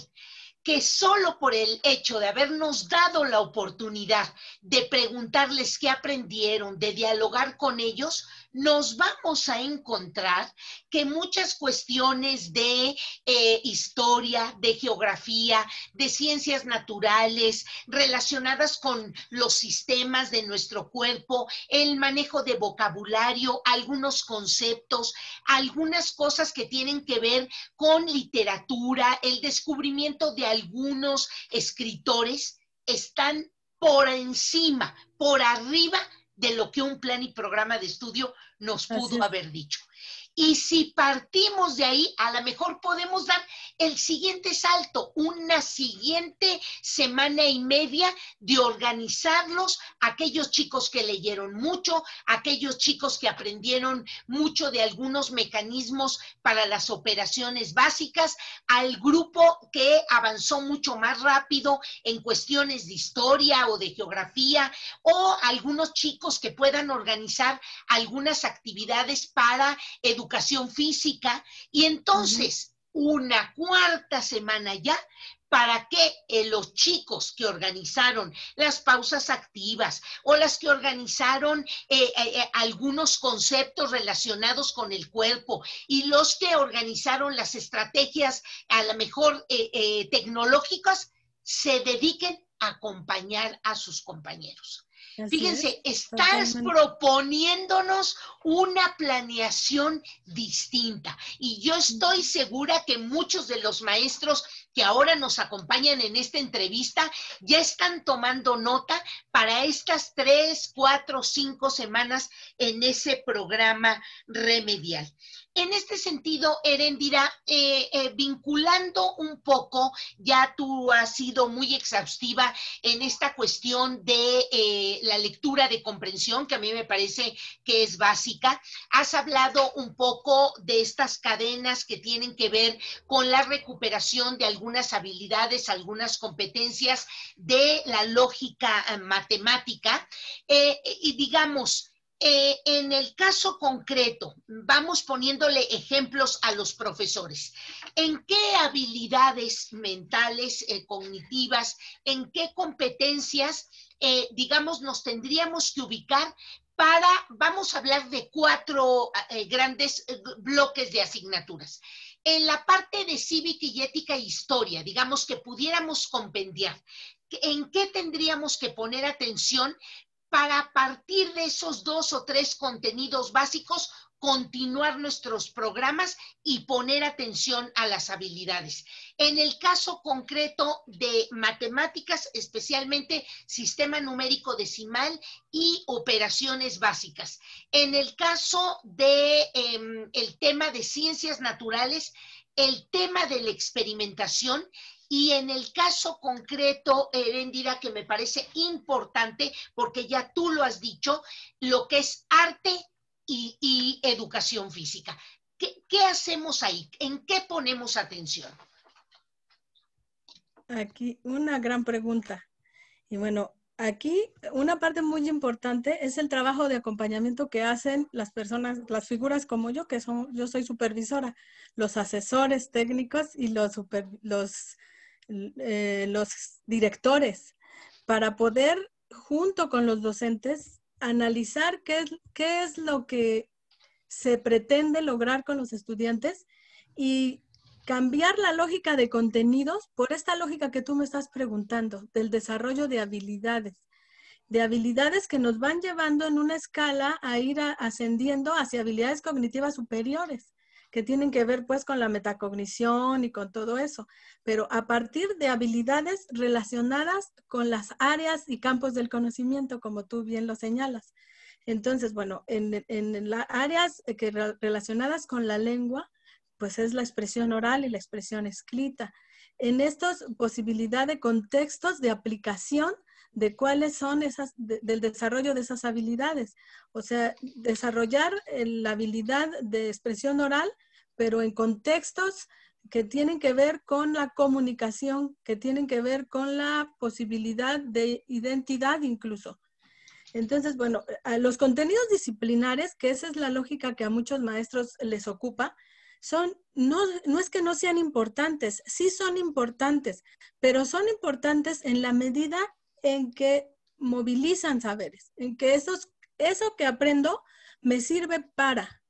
que solo por el hecho de habernos dado la oportunidad de preguntarles qué aprendieron, de dialogar con ellos, nos vamos a encontrar que muchas cuestiones de historia, de geografía, de ciencias naturales, relacionadas con los sistemas de nuestro cuerpo, el manejo de vocabulario, algunos conceptos, algunas cosas que tienen que ver con literatura, el descubrimiento de algunos escritores, están por encima, por arriba de lo que un plan y programa de estudio nos Así pudo es. haber dicho. Y si partimos de ahí, a lo mejor podemos dar el siguiente salto, una siguiente semana y media de organizarlos, aquellos chicos que leyeron mucho, aquellos chicos que aprendieron mucho de algunos mecanismos para las operaciones básicas, al grupo que avanzó mucho más rápido en cuestiones de historia o de geografía, o algunos chicos que puedan organizar algunas actividades para educación física, y Ujú. entonces una cuarta semana ya para que los chicos que organizaron las pausas activas o las que organizaron algunos conceptos relacionados con el cuerpo y los que organizaron las estrategias a lo mejor tecnológicas, se dediquen a acompañar a sus compañeros. Así es, Fíjense, estás totalmente. proponiéndonos una planeación distinta. Y yo estoy segura que muchos de los maestros que ahora nos acompañan en esta entrevista ya están tomando nota para estas 3, 4, 5 semanas en ese programa remedial. En este sentido, Erendira, vinculando un poco, ya tú has sido muy exhaustiva en esta cuestión de la lectura de comprensión, que a mí me parece que es básica. Has hablado un poco de estas cadenas que tienen que ver con la recuperación de algunas habilidades, algunas competencias de la lógica matemática. Y digamos, en el caso concreto, vamos poniéndole ejemplos a los profesores. ¿En qué habilidades mentales, cognitivas, en qué competencias, digamos, nos tendríamos que ubicar para, vamos a hablar de 4 grandes bloques de asignaturas? En la parte de cívica y ética e historia, digamos que pudiéramos compendiar, ¿en qué tendríamos que poner atención para partir de esos 2 o 3 contenidos básicos continuar nuestros programas y poner atención a las habilidades? En el caso concreto de matemáticas, especialmente sistema numérico decimal y operaciones básicas. En el caso de el tema de ciencias naturales, el tema de la experimentación. Y en el caso concreto, Erendira, que me parece importante, porque ya tú lo has dicho, lo que es arte y educación física. ¿Qué hacemos ahí? ¿En qué ponemos atención? Aquí una gran pregunta. Y bueno, aquí una parte muy importante es el trabajo de acompañamiento que hacen las personas, las figuras como yo, que son, yo soy supervisora, los asesores técnicos y los directores, para poder, junto con los docentes, analizar qué es lo que se pretende lograr con los estudiantes y cambiar la lógica de contenidos por esta lógica que tú me estás preguntando, del desarrollo de habilidades que nos van llevando en una escala a ir ascendiendo hacia habilidades cognitivas superiores, que tienen que ver pues con la metacognición y con todo eso, pero a partir de habilidades relacionadas con las áreas y campos del conocimiento, como tú bien lo señalas. Entonces, bueno, en las áreas relacionadas con la lengua, pues es la expresión oral y la expresión escrita. En estas posibilidades de contextos de aplicación de cuáles son del desarrollo de esas habilidades. O sea, desarrollar la habilidad de expresión oral, pero en contextos que tienen que ver con la comunicación, que tienen que ver con la posibilidad de identidad incluso. Entonces, bueno, los contenidos disciplinares, que esa es la lógica que a muchos maestros les ocupa, no es que no sean importantes, sí son importantes, pero son importantes en la medida en que movilizan saberes, en que eso que aprendo me sirve para.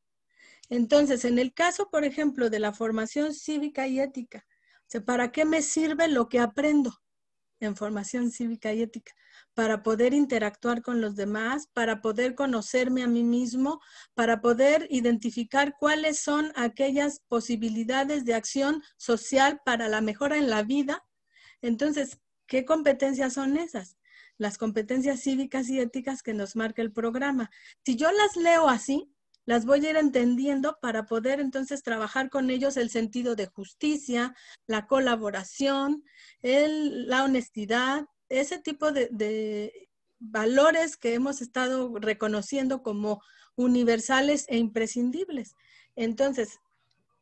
Entonces, en el caso, por ejemplo, de la formación cívica y ética, o sea, ¿para qué me sirve lo que aprendo en formación cívica y ética? Para poder interactuar con los demás, para poder conocerme a mí mismo, para poder identificar cuáles son aquellas posibilidades de acción social para la mejora en la vida. Entonces, ¿qué competencias son esas? Las competencias cívicas y éticas que nos marca el programa. Si yo las leo así, las voy a ir entendiendo para poder entonces trabajar con ellos el sentido de justicia, la colaboración, la honestidad, ese tipo de valores que hemos estado reconociendo como universales e imprescindibles. Entonces,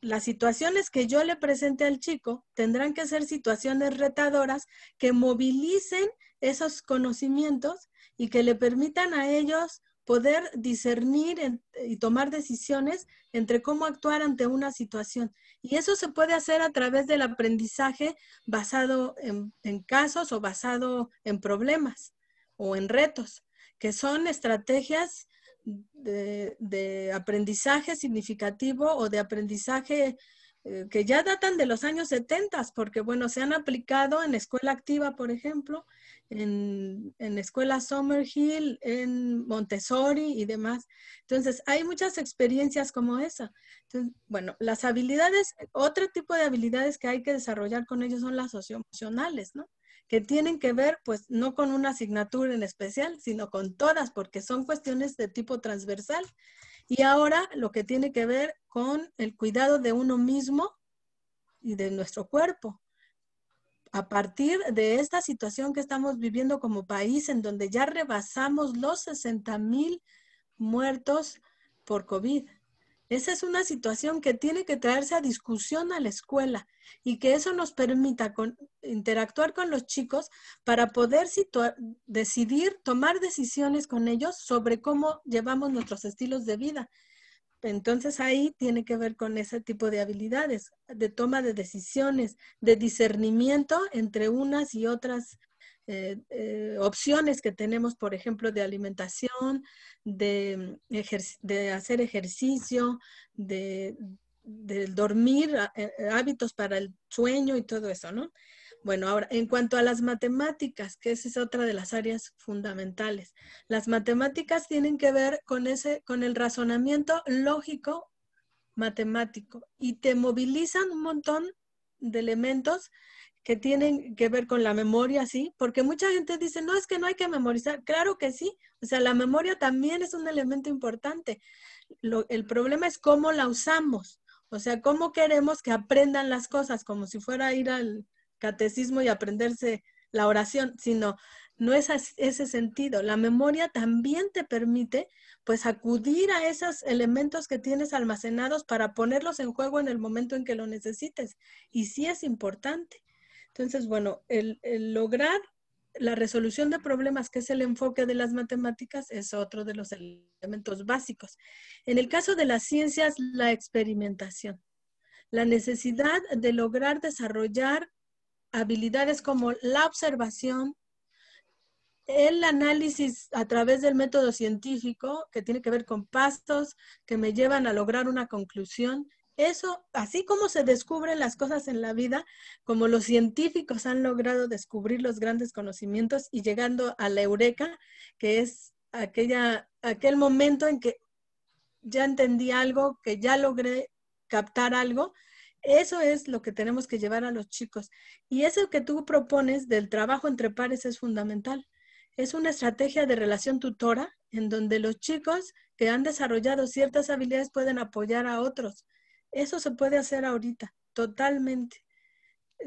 las situaciones que yo le presente al chico tendrán que ser situaciones retadoras que movilicen esos conocimientos y que le permitan a ellos poder discernir y tomar decisiones entre cómo actuar ante una situación. Y eso se puede hacer a través del aprendizaje basado en casos o basado en problemas o en retos, que son estrategias de aprendizaje significativo o de aprendizaje que ya datan de los años 70, porque bueno, se han aplicado en escuela activa, por ejemplo, en escuela Summerhill, en Montessori y demás. Entonces, hay muchas experiencias como esa. Entonces, bueno, las habilidades, otro tipo de habilidades que hay que desarrollar con ellos son las socioemocionales, ¿no? Que tienen que ver, pues, no con una asignatura en especial, sino con todas, porque son cuestiones de tipo transversal. Y ahora lo que tiene que ver con el cuidado de uno mismo y de nuestro cuerpo. A partir de esta situación que estamos viviendo como país, en donde ya rebasamos los 60,000 muertos por COVID. Esa es una situación que tiene que traerse a discusión a la escuela y que eso nos permita interactuar con los chicos para poder decidir, tomar decisiones con ellos sobre cómo llevamos nuestros estilos de vida. Entonces ahí tiene que ver con ese tipo de habilidades, de toma de decisiones, de discernimiento entre unas y otras opciones que tenemos, por ejemplo, de alimentación, de hacer ejercicio, de dormir, hábitos para el sueño y todo eso, ¿no? Bueno, ahora, en cuanto a las matemáticas, que esa es otra de las áreas fundamentales. Las matemáticas tienen que ver con el razonamiento lógico matemático y te movilizan un montón de elementos que tienen que ver con la memoria, ¿sí? Porque mucha gente dice, no, es que no hay que memorizar. Claro que sí. O sea, la memoria también es un elemento importante. El problema es cómo la usamos. O sea, cómo queremos que aprendan las cosas, como si fuera a ir al catecismo y aprenderse la oración, sino no es ese sentido. La memoria también te permite pues acudir a esos elementos que tienes almacenados para ponerlos en juego en el momento en que lo necesites. Y sí es importante. Entonces, bueno, el lograr la resolución de problemas, que es el enfoque de las matemáticas, es otro de los elementos básicos. En el caso de las ciencias, la experimentación. La necesidad de lograr desarrollar habilidades como la observación, el análisis a través del método científico, que tiene que ver con pasos que me llevan a lograr una conclusión, Eso, así como se descubren las cosas en la vida, como los científicos han logrado descubrir los grandes conocimientos y llegando a la eureka, que es aquel momento en que ya entendí algo, que ya logré captar algo, eso es lo que tenemos que llevar a los chicos. Y eso que tú propones del trabajo entre pares es fundamental. Es una estrategia de relación tutora en donde los chicos que han desarrollado ciertas habilidades pueden apoyar a otros. Eso se puede hacer ahorita, totalmente.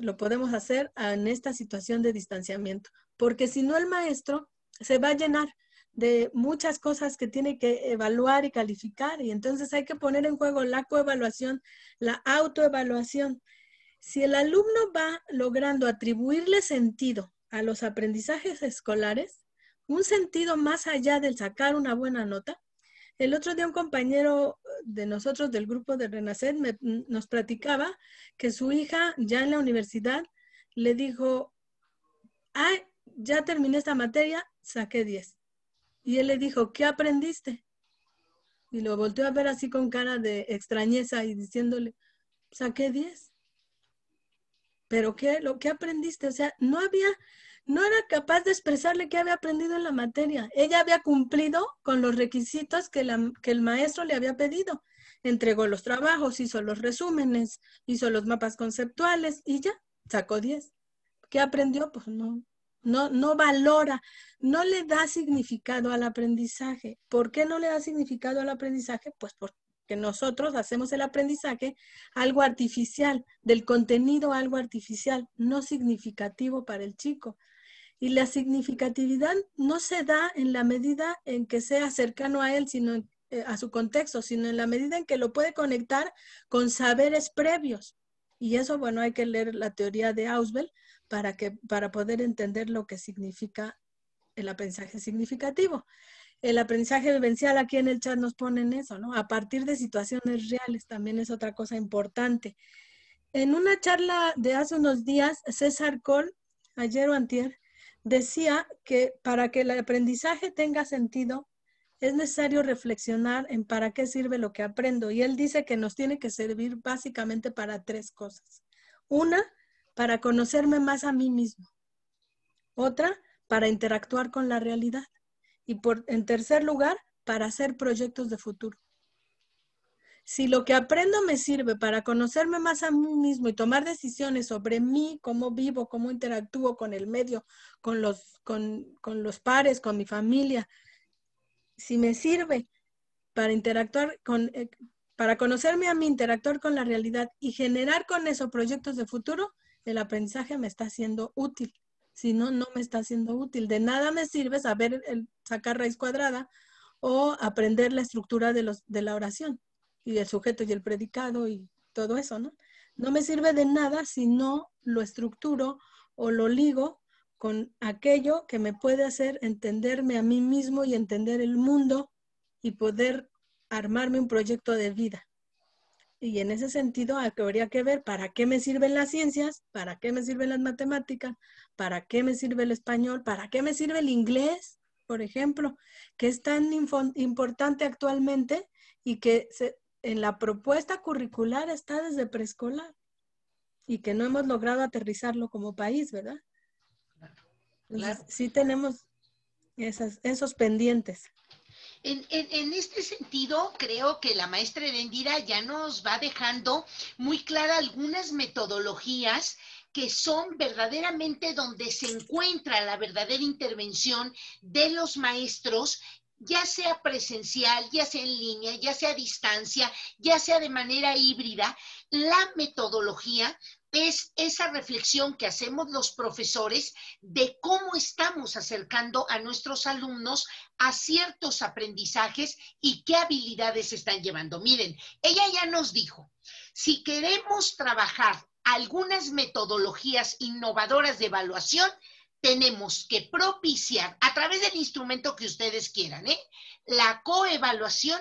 Lo podemos hacer en esta situación de distanciamiento, porque si no el maestro se va a llenar de muchas cosas que tiene que evaluar y calificar, y entonces hay que poner en juego la coevaluación, la autoevaluación. Si el alumno va logrando atribuirle sentido a los aprendizajes escolares, un sentido más allá del sacar una buena nota. El otro día un compañero de nosotros del grupo de Renacer nos platicaba que su hija ya en la universidad le dijo, ay, ya terminé esta materia, saqué 10. Y él le dijo, ¿qué aprendiste? Y lo volteó a ver así con cara de extrañeza y diciéndole, saqué 10. ¿Pero qué? ¿Lo que aprendiste? O sea, no era capaz de expresarle qué había aprendido en la materia. Ella había cumplido con los requisitos que el maestro le había pedido. Entregó los trabajos, hizo los resúmenes, hizo los mapas conceptuales y ya, sacó 10. ¿Qué aprendió? Pues no valora, no le da significado al aprendizaje. ¿Por qué no le da significado al aprendizaje? Pues porque nosotros hacemos el aprendizaje algo artificial, del contenido algo artificial, no significativo para el chico. Y la significatividad no se da en la medida en que sea cercano a él, sino a su contexto, sino en la medida en que lo puede conectar con saberes previos. Y eso, bueno, hay que leer la teoría de Ausubel para poder entender lo que significa el aprendizaje significativo. El aprendizaje vivencial, aquí en el chat nos ponen eso, ¿no? A partir de situaciones reales, también es otra cosa importante. En una charla de hace unos días, César Cole, ayer o antier, decía que para que el aprendizaje tenga sentido, es necesario reflexionar en para qué sirve lo que aprendo. Y él dice que nos tiene que servir básicamente para 3 cosas. Una, para conocerme más a mí mismo. Otra, para interactuar con la realidad. Y en tercer lugar, para hacer proyectos de futuro. Si lo que aprendo me sirve para conocerme más a mí mismo y tomar decisiones sobre mí, cómo vivo, cómo interactúo con el medio, con los pares, con mi familia, si me sirve para interactuar para conocerme a mí, interactuar con la realidad y generar con eso proyectos de futuro, el aprendizaje me está siendo útil. Si no, no me está siendo útil. De nada me sirve saber sacar raíz cuadrada o aprender la estructura de la oración y el sujeto y el predicado y todo eso, ¿no? No me sirve de nada si no lo estructuro o lo ligo con aquello que me puede hacer entenderme a mí mismo y entender el mundo y poder armarme un proyecto de vida. Y en ese sentido habría que ver para qué me sirven las ciencias, para qué me sirven las matemáticas, para qué me sirve el español, para qué me sirve el inglés, por ejemplo, que es tan importante actualmente y que en la propuesta curricular está desde preescolar y que no hemos logrado aterrizarlo como país, ¿verdad? Entonces, claro, sí tenemos esos pendientes. En este sentido, creo que la maestra Erendira ya nos va dejando muy clara algunas metodologías que son verdaderamente donde se encuentra la verdadera intervención de los maestros, ya sea presencial, ya sea en línea, ya sea a distancia, ya sea de manera híbrida. La metodología es esa reflexión que hacemos los profesores de cómo estamos acercando a nuestros alumnos a ciertos aprendizajes y qué habilidades están llevando. Miren, ella ya nos dijo, si queremos trabajar algunas metodologías innovadoras de evaluación, tenemos que propiciar a través del instrumento que ustedes quieran, la coevaluación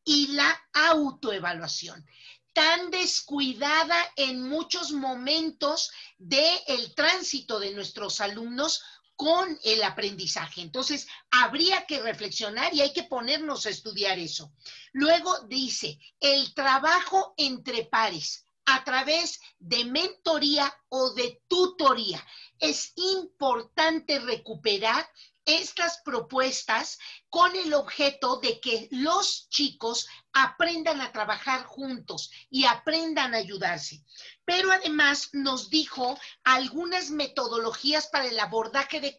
y la autoevaluación, tan descuidada en muchos momentos del tránsito de nuestros alumnos con el aprendizaje. Entonces, habría que reflexionar y hay que ponernos a estudiar eso. Luego dice, el trabajo entre pares a través de mentoría o de tutoría. Es importante recuperar estas propuestas con el objeto de que los chicos aprendan a trabajar juntos y aprendan a ayudarse. Pero además nos dijo algunas metodologías para el abordaje de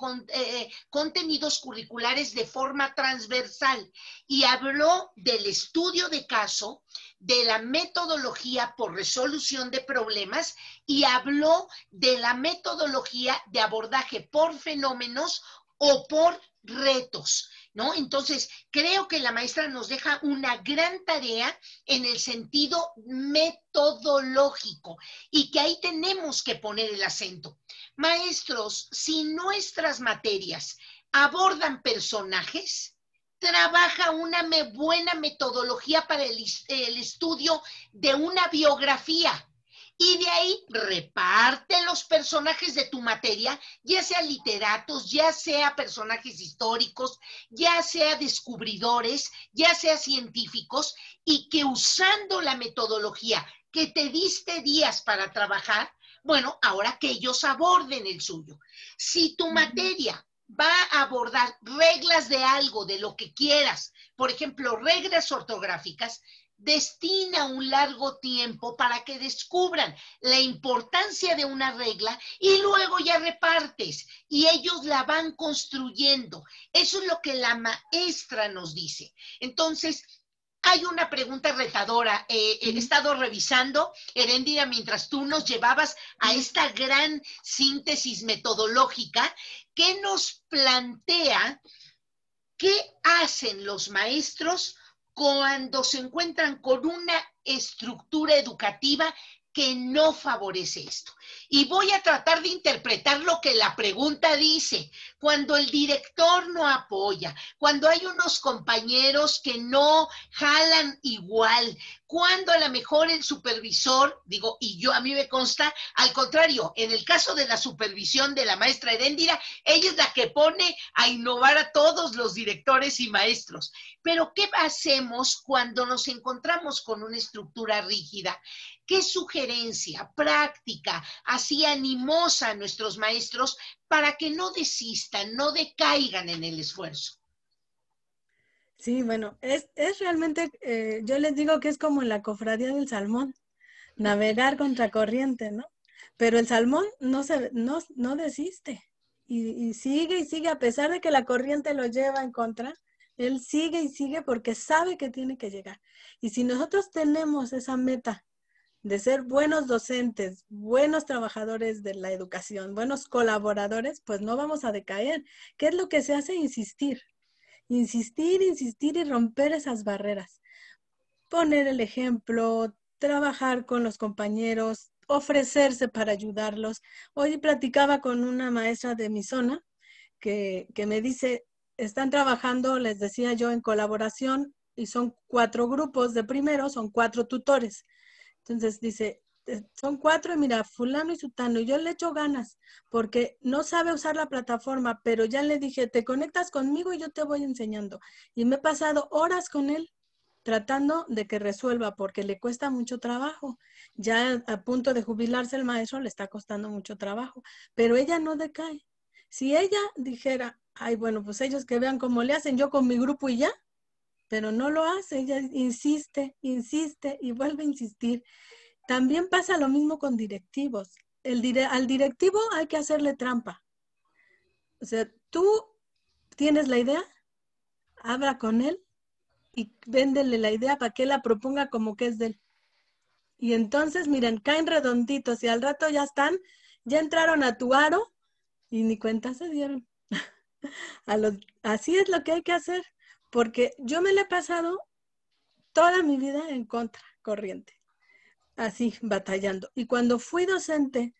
contenidos curriculares de forma transversal y habló del estudio de caso, de la metodología por resolución de problemas y habló de la metodología de abordaje por fenómenos o por retos, ¿no? Entonces, creo que la maestra nos deja una gran tarea en el sentido metodológico y que ahí tenemos que poner el acento. Maestros, si nuestras materias abordan personajes, trabaja una buena metodología para el estudio de una biografía. Y de ahí reparte los personajes de tu materia, ya sea literatos, ya sea personajes históricos, ya sea descubridores, ya sea científicos, y que usando la metodología que te diste días para trabajar, bueno, ahora que ellos aborden el suyo. Si tu materia va a abordar reglas de algo, de lo que quieras, por ejemplo, reglas ortográficas, destina un largo tiempo para que descubran la importancia de una regla y luego ya repartes y ellos la van construyendo. Eso es lo que la maestra nos dice. Entonces, hay una pregunta retadora. He estado revisando, Heréndira, mientras tú nos llevabas a esta gran síntesis metodológica que nos plantea qué hacen los maestros cuando se encuentran con una estructura educativa que no favorece esto. Y voy a tratar de interpretar lo que la pregunta dice. Cuando el director no apoya, cuando hay unos compañeros que no jalan igual, cuando a lo mejor el supervisor, digo, y yo a mí me consta, al contrario, en el caso de la supervisión de la maestra Heréndira, ella es la que pone a innovar a todos los directores y maestros. Pero ¿qué hacemos cuando nos encontramos con una estructura rígida? ¿Qué sugerencia práctica, así animosa a nuestros maestros para que no desistan, no decaigan en el esfuerzo? Sí, bueno, es realmente, yo les digo que es como en la cofradía del salmón, navegar contra corriente, ¿no? Pero el salmón no desiste y sigue a pesar de que la corriente lo lleva en contra, él sigue y sigue porque sabe que tiene que llegar. Y si nosotros tenemos esa meta de ser buenos docentes, buenos trabajadores de la educación, buenos colaboradores, pues no vamos a decaer. ¿Qué es lo que se hace? Insistir. Insistir, insistir y romper esas barreras. Poner el ejemplo, trabajar con los compañeros, ofrecerse para ayudarlos. Hoy platicaba con una maestra de mi zona que me dice, están trabajando, les decía yo, en colaboración y son 4 grupos de primero, son 4 tutores. Entonces dice, son 4 y mira, fulano y sutano, y yo le echo ganas porque no sabe usar la plataforma, pero ya le dije, te conectas conmigo y yo te voy enseñando. Y me he pasado horas con él tratando de que resuelva porque le cuesta mucho trabajo. Ya a punto de jubilarse el maestro le está costando mucho trabajo, pero ella no decae. Si ella dijera, ay, bueno, pues ellos que vean cómo le hacen yo con mi grupo y ya, pero no lo hace, ella insiste, insiste y vuelve a insistir. También pasa lo mismo con directivos. Al directivo hay que hacerle trampa. O sea, tú tienes la idea, habla con él y véndele la idea para que él la proponga como que es de él. Y entonces, miren, caen redonditos y al rato ya entraron a tu aro y ni cuenta se dieron. Así es lo que hay que hacer, porque yo me la he pasado toda mi vida en contra corriente, así, batallando. Y cuando fui docente,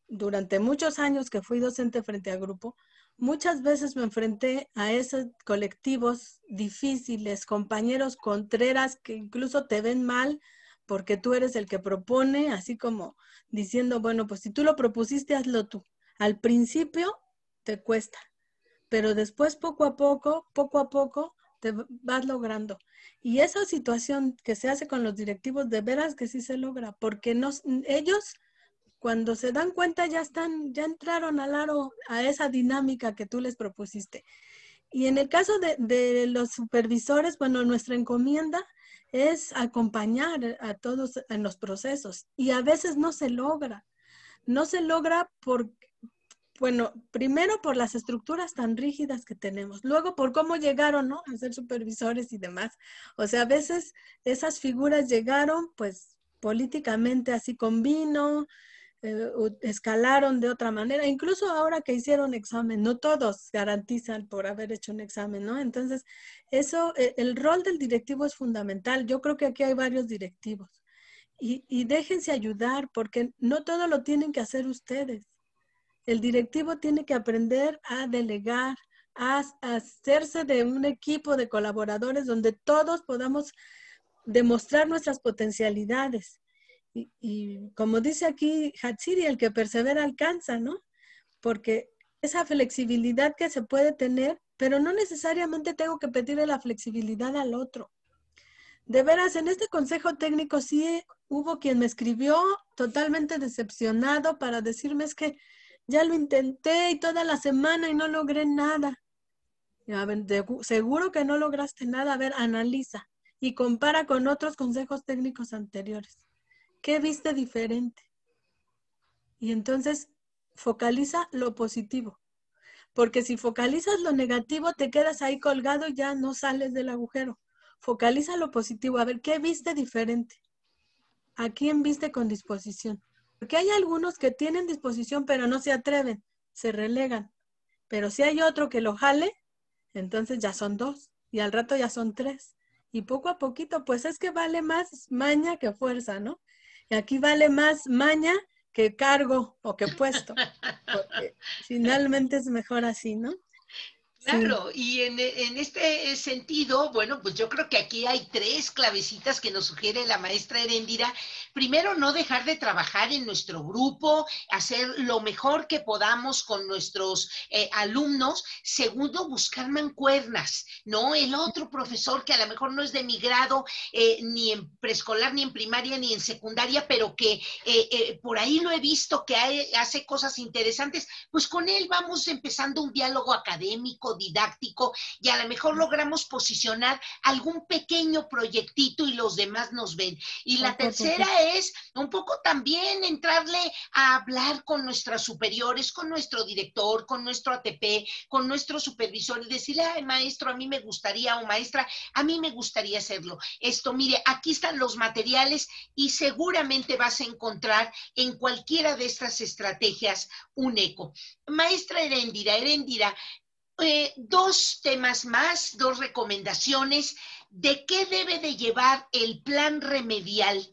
durante muchos años que fui docente frente a grupo, muchas veces me enfrenté a esos colectivos difíciles, compañeros contreras que incluso te ven mal porque tú eres el que propone, así como diciendo, bueno, pues si tú lo propusiste, hazlo tú. Al principio te cuesta, pero después poco a poco, te vas logrando. Y esa situación que se hace con los directivos, de veras que sí se logra, porque ellos cuando se dan cuenta ya entraron al aro a esa dinámica que tú les propusiste. Y en el caso de los supervisores, bueno, nuestra encomienda es acompañar a todos en los procesos y a veces no se logra. No se logra bueno, primero por las estructuras tan rígidas que tenemos, luego por cómo llegaron, ¿no?, a ser supervisores y demás. O sea, a veces esas figuras llegaron, pues, políticamente así con vino, escalaron de otra manera, incluso ahora que hicieron examen, no todos garantizan por haber hecho un examen, ¿no? Entonces, el rol del directivo es fundamental. Yo creo que aquí hay varios directivos y déjense ayudar porque no todo lo tienen que hacer ustedes. El directivo tiene que aprender a delegar, a hacerse de un equipo de colaboradores donde todos podamos demostrar nuestras potencialidades. Y como dice aquí Hatsiri, el que persevera alcanza, ¿no? Porque esa flexibilidad que se puede tener, pero no necesariamente tengo que pedirle la flexibilidad al otro. De veras, en este consejo técnico sí hubo quien me escribió totalmente decepcionado para decirme es que ya lo intenté y toda la semana y no logré nada. A ver, seguro que no lograste nada. A ver, analiza y compara con otros consejos técnicos anteriores. ¿Qué viste diferente? Y entonces focaliza lo positivo. Porque si focalizas lo negativo, te quedas ahí colgado y ya no sales del agujero. Focaliza lo positivo. A ver, ¿qué viste diferente? ¿A quién viste con disposición? Porque hay algunos que tienen disposición, pero no se atreven, se relegan. Pero si hay otro que lo jale, entonces ya son 2 y al rato ya son 3. Y poco a poquito, pues es que vale más maña que fuerza, ¿no? Y aquí vale más maña que cargo o que puesto, porque finalmente es mejor así, ¿no? Sí. Claro, y en este sentido, bueno, pues yo creo que aquí hay 3 clavecitas que nos sugiere la maestra Heréndira. Primero, no dejar de trabajar en nuestro grupo, hacer lo mejor que podamos con nuestros alumnos. Segundo, buscar mancuernas, ¿no? El otro profesor que a lo mejor no es de mi grado, ni en preescolar, ni en primaria, ni en secundaria, pero que por ahí lo he visto que hace cosas interesantes, pues con él vamos empezando un diálogo académico, didáctico, y a lo mejor logramos posicionar algún pequeño proyectito y los demás nos ven. Y la Poco a tercera poquito. es un poco también entrarle a hablar con nuestras superiores, con nuestro director, con nuestro ATP, con nuestro supervisor y decirle, ay, maestro, a mí me gustaría, o maestra, a mí me gustaría hacerlo. Esto, mire, aquí están los materiales y seguramente vas a encontrar en cualquiera de estas estrategias un eco. Maestra Heréndira, 2 temas más, 2 recomendaciones de qué debe de llevar el plan remedial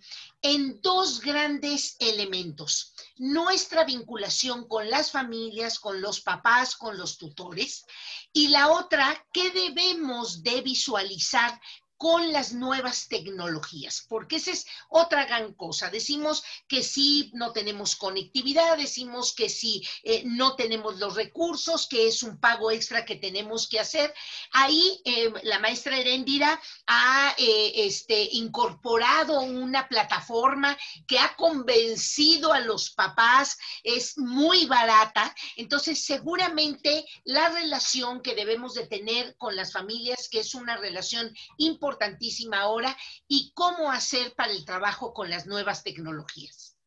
en 2 grandes elementos. Nuestra vinculación con las familias, con los papás, con los tutores, y la otra, qué debemos de visualizar con las nuevas tecnologías, porque esa es otra gran cosa. Decimos que sí, no tenemos conectividad, decimos que sí, no tenemos los recursos, que es un pago extra que tenemos que hacer. Ahí la maestra Heréndira ha incorporado una plataforma que ha convencido a los papás, es muy barata, entonces seguramente la relación que debemos de tener con las familias, que es una relación importantísima ahora, y cómo hacer para el trabajo con las nuevas tecnologías.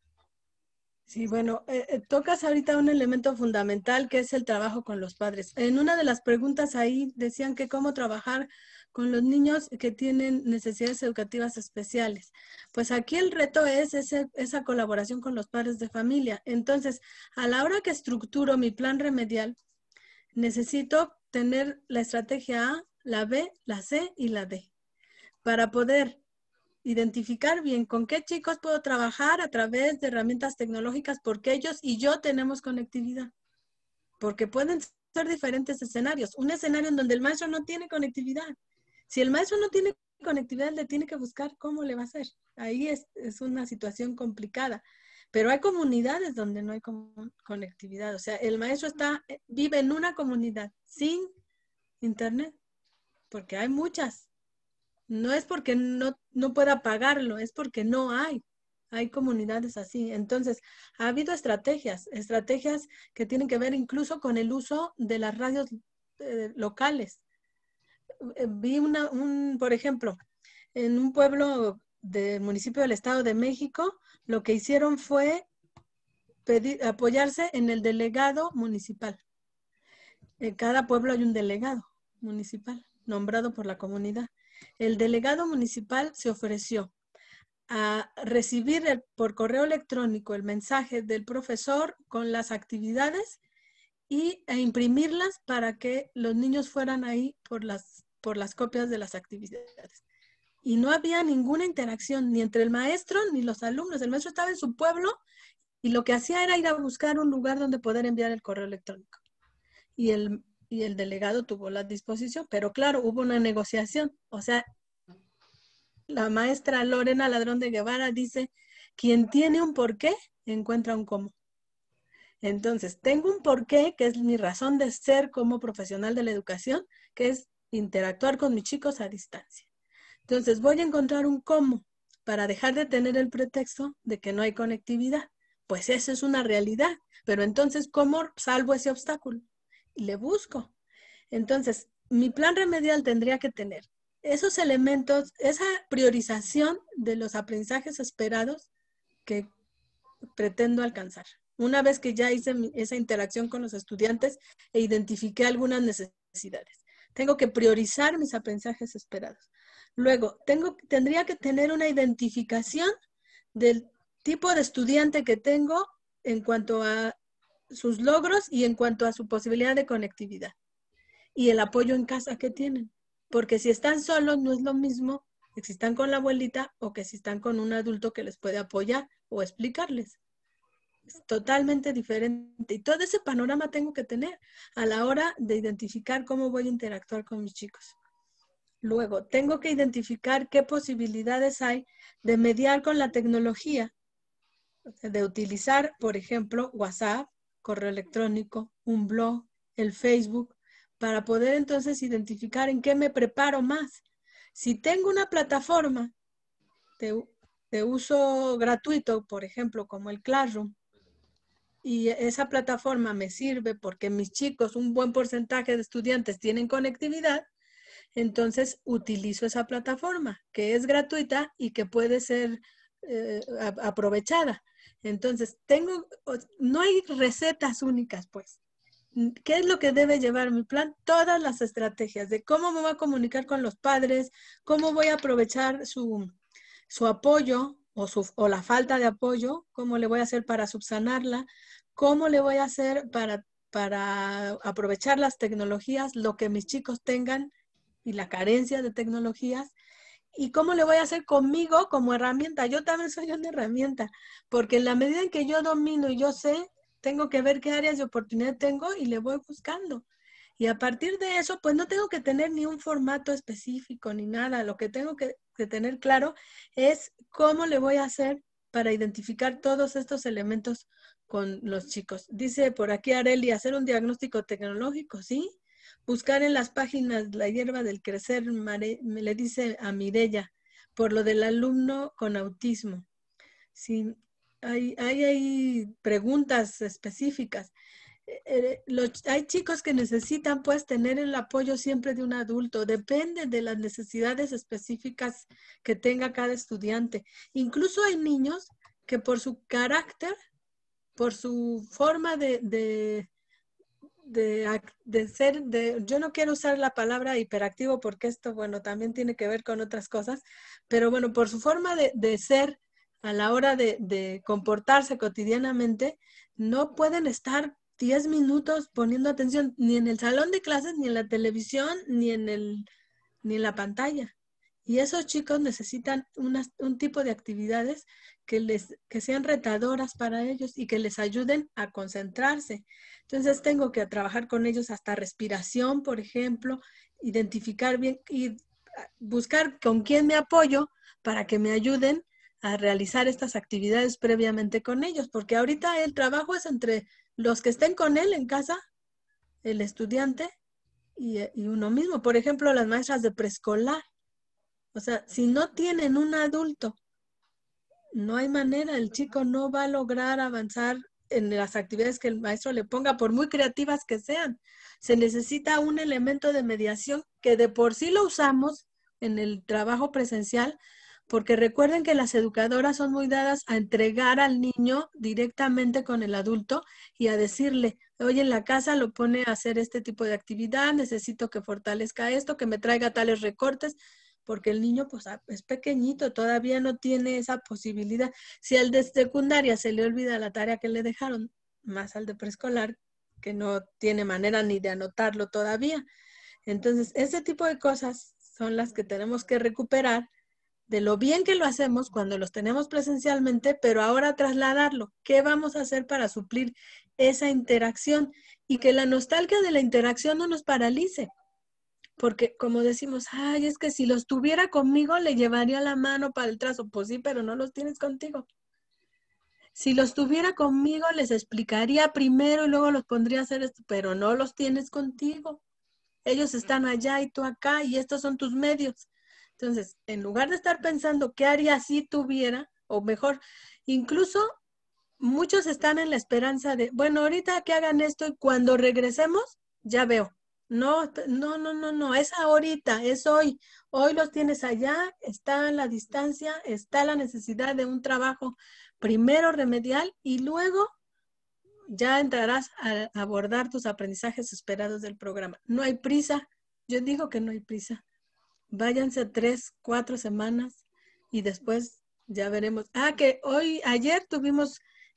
Sí, bueno, tocas ahorita un elemento fundamental que es el trabajo con los padres. En una de las preguntas ahí decían que cómo trabajar con los niños que tienen necesidades educativas especiales. Pues aquí el reto es esa colaboración con los padres de familia. Entonces, a la hora que estructuro mi plan remedial, necesito tener la estrategia A, la B, la C y la D para poder identificar bien con qué chicos puedo trabajar a través de herramientas tecnológicas porque ellos y yo tenemos conectividad. Porque pueden ser diferentes escenarios. Un escenario en donde el maestro no tiene conectividad. Si el maestro no tiene conectividad, le tiene que buscar cómo le va a hacer. Ahí es una situación complicada. pero hay comunidades donde no hay conectividad. O sea, el maestro vive en una comunidad sin internet, porque hay muchas. No es porque no pueda pagarlo, es porque no hay. Hay comunidades así. Entonces, ha habido estrategias que tienen que ver incluso con el uso de las radios locales. Vi por ejemplo, en un pueblo del municipio del Estado de México, lo que hicieron fue apoyarse en el delegado municipal. En cada pueblo hay un delegado municipal nombrado por la comunidad. El delegado municipal se ofreció a recibir por correo electrónico el mensaje del profesor con las actividades e imprimirlas para que los niños fueran ahí por las copias de las actividades. Y no había ninguna interacción ni entre el maestro ni los alumnos. El maestro estaba en su pueblo y lo que hacía era ir a buscar un lugar donde poder enviar el correo electrónico. Y el delegado tuvo la disposición, pero claro, hubo una negociación. O sea, la maestra Lorena Ladrón de Guevara dice, quien tiene un porqué, encuentra un cómo. Entonces, tengo un porqué, que es mi razón de ser como profesional de la educación, que es interactuar con mis chicos a distancia. Entonces, voy a encontrar un cómo para dejar de tener el pretexto de que no hay conectividad. Pues eso es una realidad, pero entonces, ¿cómo salvo ese obstáculo? Y le busco. Entonces, mi plan remedial tendría que tener esos elementos, esa priorización de los aprendizajes esperados que pretendo alcanzar. Una vez que ya hice esa interacción con los estudiantes e identifiqué algunas necesidades, tengo que priorizar mis aprendizajes esperados. Luego, tendría que tener una identificación del tipo de estudiante que tengo en cuanto a sus logros y en cuanto a su posibilidad de conectividad. Y el apoyo en casa que tienen. Porque si están solos no es lo mismo que si están con la abuelita o que si están con un adulto que les puede apoyar o explicarles. Es totalmente diferente. Y todo ese panorama tengo que tener a la hora de identificar cómo voy a interactuar con mis chicos. Luego, tengo que identificar qué posibilidades hay de mediar con la tecnología, de utilizar, por ejemplo, WhatsApp, correo electrónico, un blog, el Facebook, para poder entonces identificar en qué me preparo más. Si tengo una plataforma de uso gratuito, por ejemplo, como el Classroom, y esa plataforma me sirve porque mis chicos, un buen porcentaje de estudiantes tienen conectividad, entonces utilizo esa plataforma que es gratuita y que puede ser aprovechada. Entonces, no hay recetas únicas, pues. ¿Qué es lo que debe llevar mi plan? Todas las estrategias de cómo me voy a comunicar con los padres, cómo voy a aprovechar su apoyo o la falta de apoyo, cómo le voy a hacer para subsanarla, cómo le voy a hacer para aprovechar las tecnologías, lo que mis chicos tengan y la carencia de tecnologías, y cómo le voy a hacer conmigo como herramienta. Yo también soy una herramienta, porque en la medida en que yo domino y yo sé, tengo que ver qué áreas de oportunidad tengo y le voy buscando. Y a partir de eso, pues no tengo que tener ni un formato específico ni nada. Lo que tengo que tener claro es cómo le voy a hacer para identificar todos estos elementos con los chicos. Dice por aquí Areli, hacer un diagnóstico tecnológico, ¿sí? Buscar en las páginas la hierba del crecer, me le dice a Mirella, por lo del alumno con autismo. Sí, hay preguntas específicas. Hay chicos que necesitan pues tener el apoyo siempre de un adulto, depende de las necesidades específicas que tenga cada estudiante. Incluso hay niños que por su carácter, por su forma de ser, yo no quiero usar la palabra hiperactivo porque esto, bueno, también tiene que ver con otras cosas, pero bueno, por su forma de ser a la hora de comportarse cotidianamente, no pueden estar 10 minutos poniendo atención ni en el salón de clases, ni en la televisión, ni en la pantalla. Y esos chicos necesitan un tipo de actividades que sean retadoras para ellos y que les ayuden a concentrarse. Entonces tengo que trabajar con ellos hasta respiración, por ejemplo, identificar bien y buscar con quién me apoyo para que me ayuden a realizar estas actividades previamente con ellos, porque ahorita el trabajo es entre los que estén con él en casa, el estudiante y uno mismo. Por ejemplo, las maestras de preescolar. O sea, si no tienen un adulto, no hay manera, el chico no va a lograr avanzar en las actividades que el maestro le ponga, por muy creativas que sean. Se necesita un elemento de mediación que de por sí lo usamos en el trabajo presencial, porque recuerden que las educadoras son muy dadas a entregar al niño directamente con el adulto y a decirle, oye, en la casa lo pone a hacer este tipo de actividad, necesito que fortalezca esto, que me traiga tales recortes, porque el niño pues es pequeñito, todavía no tiene esa posibilidad. Si al de secundaria se le olvida la tarea que le dejaron, más al de preescolar, que no tiene manera ni de anotarlo todavía. Entonces, ese tipo de cosas son las que tenemos que recuperar de lo bien que lo hacemos cuando los tenemos presencialmente, pero ahora trasladarlo. ¿Qué vamos a hacer para suplir esa interacción? Y que la nostalgia de la interacción no nos paralice. Porque como decimos, ay, es que si los tuviera conmigo le llevaría la mano para el trazo. Pues sí, pero no los tienes contigo. Si los tuviera conmigo les explicaría primero y luego los pondría a hacer esto, pero no los tienes contigo. Ellos están allá y tú acá y estos son tus medios. Entonces, en lugar de estar pensando qué haría si tuviera, o mejor, incluso muchos están en la esperanza de, bueno, ahorita que hagan esto y cuando regresemos, ya veo. No, no, no, no, no, es ahorita, es hoy. Hoy los tienes allá, está la distancia, está la necesidad de un trabajo primero remedial y luego ya entrarás a abordar tus aprendizajes esperados del programa. No hay prisa, yo digo que no hay prisa. Váyanse 3, 4 semanas y después ya veremos. Que ayer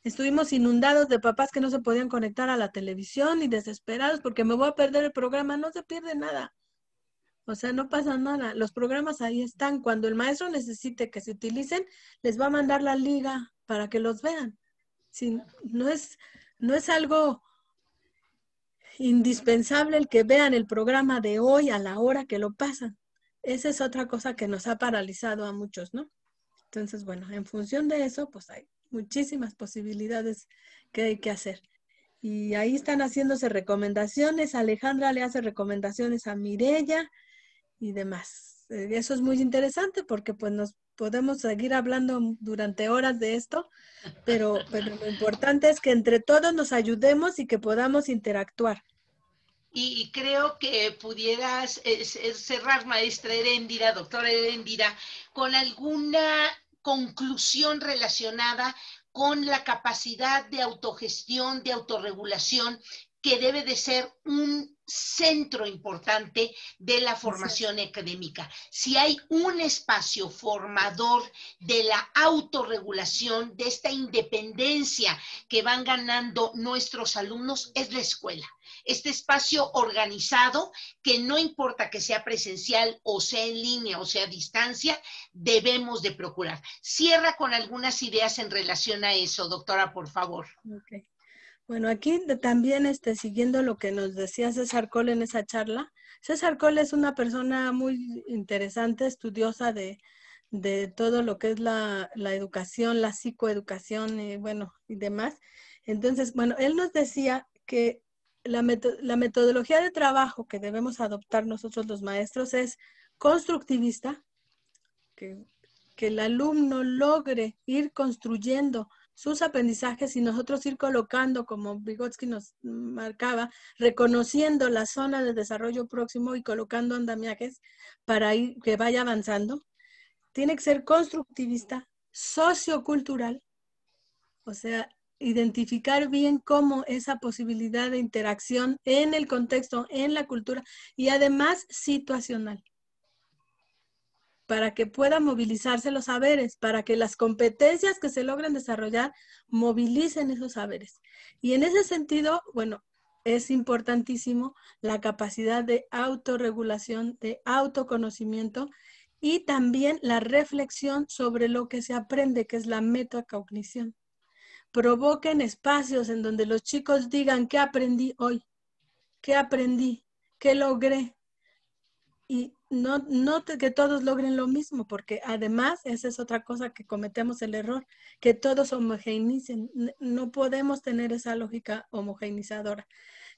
estuvimos inundados de papás que no se podían conectar a la televisión y desesperados porque me voy a perder el programa. No se pierde nada. O sea, no pasa nada. Los programas ahí están. Cuando el maestro necesite que se utilicen, les va a mandar la liga para que los vean. Sí, no es algo indispensable el que vean el programa de hoy a la hora que lo pasan. Esa es otra cosa que nos ha paralizado a muchos, ¿no? Entonces, bueno, en función de eso, pues hay muchísimas posibilidades que hay que hacer. Y ahí están haciéndose recomendaciones. Alejandra le hace recomendaciones a Mireya y demás. Eso es muy interesante porque pues nos podemos seguir hablando durante horas de esto, pero lo importante es que entre todos nos ayudemos y que podamos interactuar. Y creo que pudieras cerrar, maestra Heréndira, doctora Heréndira, con alguna conclusión relacionada con la capacidad de autogestión, de autorregulación, que debe de ser un centro importante de la formación académica. Si hay un espacio formador de la autorregulación, de esta independencia que van ganando nuestros alumnos, es la escuela. Este espacio organizado, que no importa que sea presencial o sea en línea o sea a distancia, debemos de procurar. Cierra con algunas ideas en relación a eso, doctora, por favor. Okay. Bueno, aquí también siguiendo lo que nos decía César Cole en esa charla. César Cole es una persona muy interesante, estudiosa de todo lo que es la educación, la psicoeducación, y demás. Entonces, bueno, él nos decía que la metodología de trabajo que debemos adoptar nosotros los maestros es constructivista, que el alumno logre ir construyendo sus aprendizajes y nosotros ir colocando, como Vygotsky nos marcaba, reconociendo la zona de desarrollo próximo y colocando andamiajes para que vaya avanzando. Tiene que ser constructivista, sociocultural, o sea, identificar bien cómo esa posibilidad de interacción en el contexto, en la cultura y además situacional, para que puedan movilizarse los saberes, para que las competencias que se logren desarrollar movilicen esos saberes. Y en ese sentido, bueno, es importantísimo la capacidad de autorregulación, de autoconocimiento y también la reflexión sobre lo que se aprende, que es la metacognición. Provoquen espacios en donde los chicos digan qué aprendí hoy, qué aprendí, qué logré, y que todos logren lo mismo, porque además esa es otra cosa que cometemos el error, que todos homogeneicen. No podemos tener esa lógica homogeneizadora.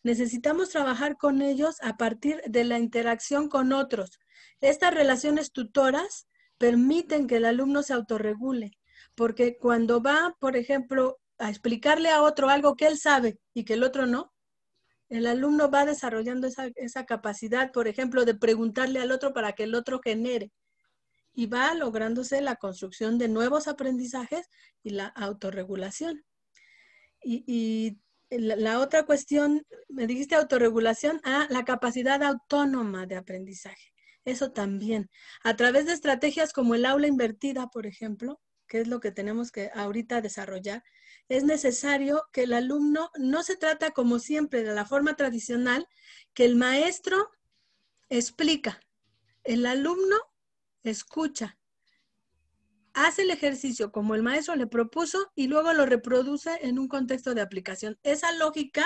Necesitamos trabajar con ellos a partir de la interacción con otros. Estas relaciones tutoras permiten que el alumno se autorregule, porque cuando va, por ejemplo, a explicarle a otro algo que él sabe y que el otro no, el alumno va desarrollando esa capacidad, por ejemplo, de preguntarle al otro para que el otro genere, y va lográndose la construcción de nuevos aprendizajes y la autorregulación. Y la otra cuestión, me dijiste autorregulación, la capacidad autónoma de aprendizaje. Eso también. A través de estrategias como el aula invertida, por ejemplo, que es lo que tenemos que ahorita desarrollar, es necesario que el alumno, no se trata como siempre de la forma tradicional, que el maestro explica, el alumno escucha, hace el ejercicio como el maestro le propuso y luego lo reproduce en un contexto de aplicación. Esa lógica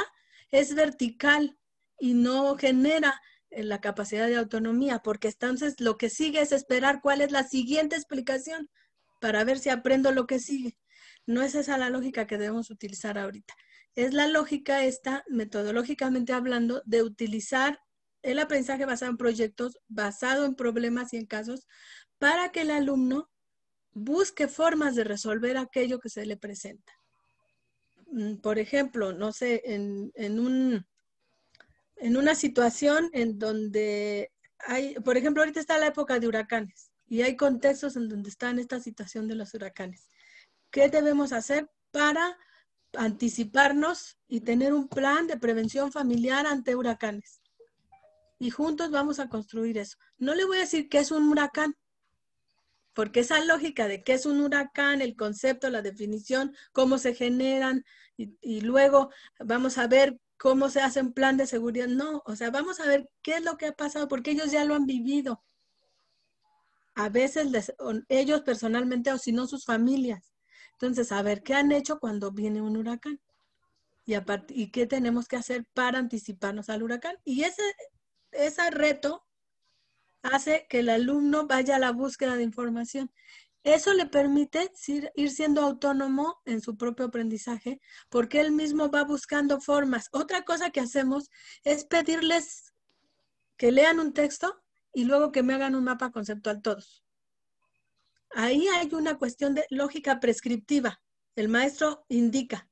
es vertical y no genera la capacidad de autonomía, porque entonces lo que sigue es esperar cuál es la siguiente explicación para ver si aprendo lo que sigue. No es esa la lógica que debemos utilizar ahorita. Es la lógica esta, metodológicamente hablando, de utilizar el aprendizaje basado en proyectos, basado en problemas y en casos, para que el alumno busque formas de resolver aquello que se le presenta. Por ejemplo, no sé, en una situación en donde hay, por ejemplo, ahorita está la época de huracanes y hay contextos en donde está en esta situación de los huracanes. ¿Qué debemos hacer para anticiparnos y tener un plan de prevención familiar ante huracanes? Y juntos vamos a construir eso. No le voy a decir qué es un huracán, porque esa lógica de qué es un huracán, el concepto, la definición, cómo se generan, y luego vamos a ver cómo se hace un plan de seguridad. No, o sea, vamos a ver qué es lo que ha pasado, porque ellos ya lo han vivido. A veces ellos personalmente o si no sus familias. Entonces, a ver qué han hecho cuando viene un huracán y qué tenemos que hacer para anticiparnos al huracán. Y ese reto hace que el alumno vaya a la búsqueda de información. Eso le permite ir siendo autónomo en su propio aprendizaje, porque él mismo va buscando formas. Otra cosa que hacemos es pedirles que lean un texto y luego que me hagan un mapa conceptual todos. Ahí hay una cuestión de lógica prescriptiva. El maestro indica,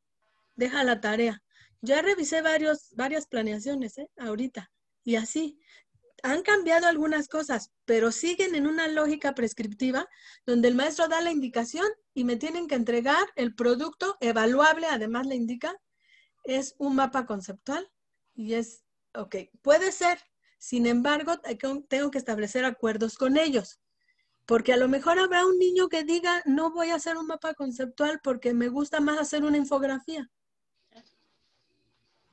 deja la tarea. Ya revisé varias planeaciones ahorita y así. Han cambiado algunas cosas, pero siguen en una lógica prescriptiva donde el maestro da la indicación y me tienen que entregar el producto evaluable, además le indica, es un mapa conceptual y es, ok, puede ser, sin embargo, tengo que establecer acuerdos con ellos, porque a lo mejor habrá un niño que diga, no voy a hacer un mapa conceptual porque me gusta más hacer una infografía.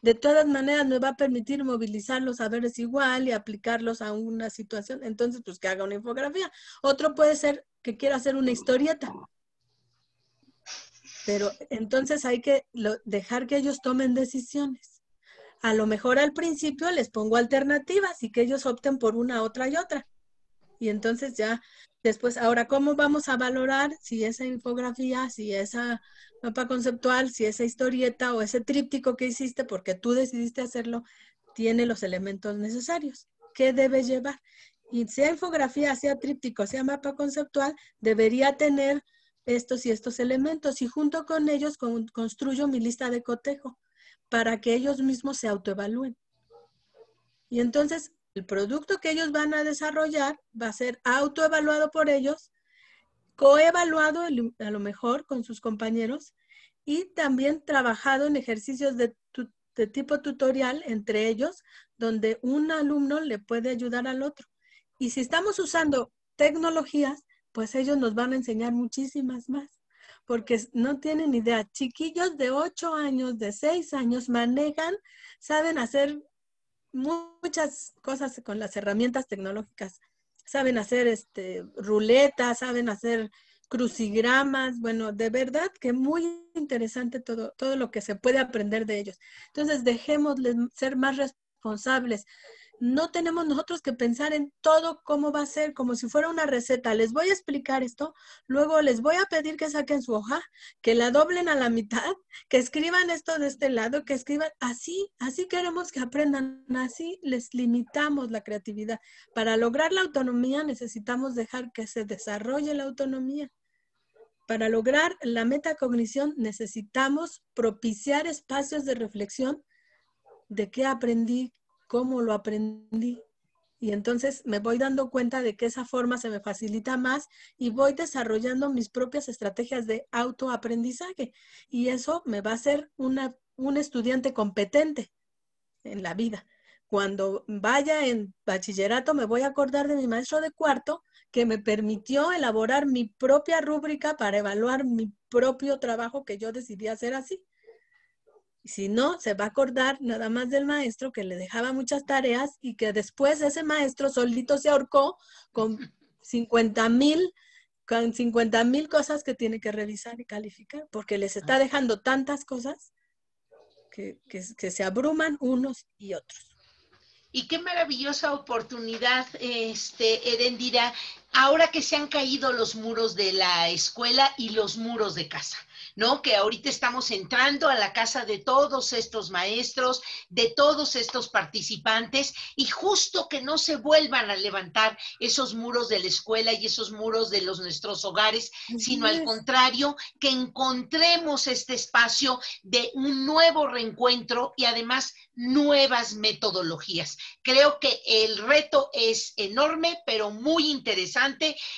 De todas maneras me va a permitir movilizar los saberes igual y aplicarlos a una situación. Entonces, pues que haga una infografía. Otro puede ser que quiera hacer una historieta. Pero entonces hay que dejar que ellos tomen decisiones. A lo mejor al principio les pongo alternativas y que ellos opten por una, otra y otra. Y entonces ya después, ahora, ¿cómo vamos a valorar si esa infografía, si esa mapa conceptual, si esa historieta o ese tríptico que hiciste porque tú decidiste hacerlo, tiene los elementos necesarios? ¿Qué debe llevar? Y sea infografía, sea tríptico, sea mapa conceptual, debería tener estos y estos elementos y junto con ellos construyo mi lista de cotejo para que ellos mismos se autoevalúen. Y entonces el producto que ellos van a desarrollar va a ser autoevaluado por ellos, coevaluado a lo mejor con sus compañeros y también trabajado en ejercicios de tipo tutorial entre ellos, donde un alumno le puede ayudar al otro. Y si estamos usando tecnologías, pues ellos nos van a enseñar muchísimas más, porque no tienen idea. Chiquillos de 8 años, de 6 años, manejan, saben hacer muchas cosas con las herramientas tecnológicas. Saben hacer ruletas, saben hacer crucigramas. Bueno, de verdad que muy interesante todo lo que se puede aprender de ellos. Entonces, dejémosles ser más responsables. No tenemos nosotros que pensar en todo cómo va a ser, como si fuera una receta. Les voy a explicar esto, luego les voy a pedir que saquen su hoja, que la doblen a la mitad, que escriban esto de este lado, que escriban así, así queremos que aprendan, así les limitamos la creatividad. Para lograr la autonomía necesitamos dejar que se desarrolle la autonomía. Para lograr la metacognición necesitamos propiciar espacios de reflexión de qué aprendí, cómo lo aprendí. Y entonces me voy dando cuenta de que esa forma se me facilita más y voy desarrollando mis propias estrategias de autoaprendizaje. Y eso me va a hacer un estudiante competente en la vida. Cuando vaya en bachillerato me voy a acordar de mi maestro de cuarto que me permitió elaborar mi propia rúbrica para evaluar mi propio trabajo que yo decidí hacer así. Si no, se va a acordar nada más del maestro que le dejaba muchas tareas y que después ese maestro solito se ahorcó con 50,000 cosas que tiene que revisar y calificar, porque les está dejando tantas cosas que se abruman unos y otros. Y qué maravillosa oportunidad, Erendira, ahora que se han caído los muros de la escuela y los muros de casa, ¿no? Que ahorita estamos entrando a la casa de todos estos maestros, de todos estos participantes, y justo que no se vuelvan a levantar esos muros de la escuela y esos muros de nuestros hogares, sino al contrario, que encontremos este espacio de un nuevo reencuentro y además nuevas metodologías. Creo que el reto es enorme, pero muy interesante,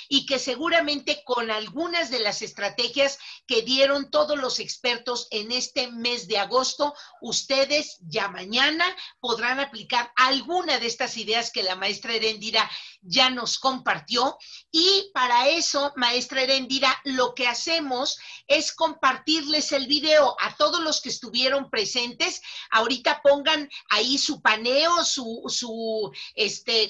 y que seguramente con algunas de las estrategias que dieron todos los expertos en este mes de agosto, ustedes ya mañana podrán aplicar alguna de estas ideas que la maestra Erendira ya nos compartió. Y para eso, maestra Erendira, lo que hacemos es compartirles el video a todos los que estuvieron presentes. Ahorita pongan ahí su paneo, su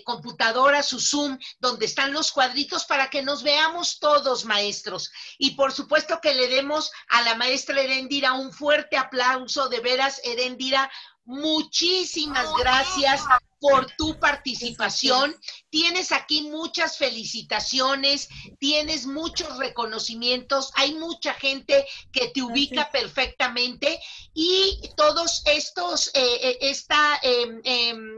computadora, su Zoom, donde están los cuadritos para que nos veamos todos, maestros. Y por supuesto que le demos a la maestra Erendira un fuerte aplauso. De veras, Erendira, muchísimas gracias por tu participación. Tienes aquí muchas felicitaciones, tienes muchos reconocimientos, hay mucha gente que te ubica perfectamente, y todos estos, esta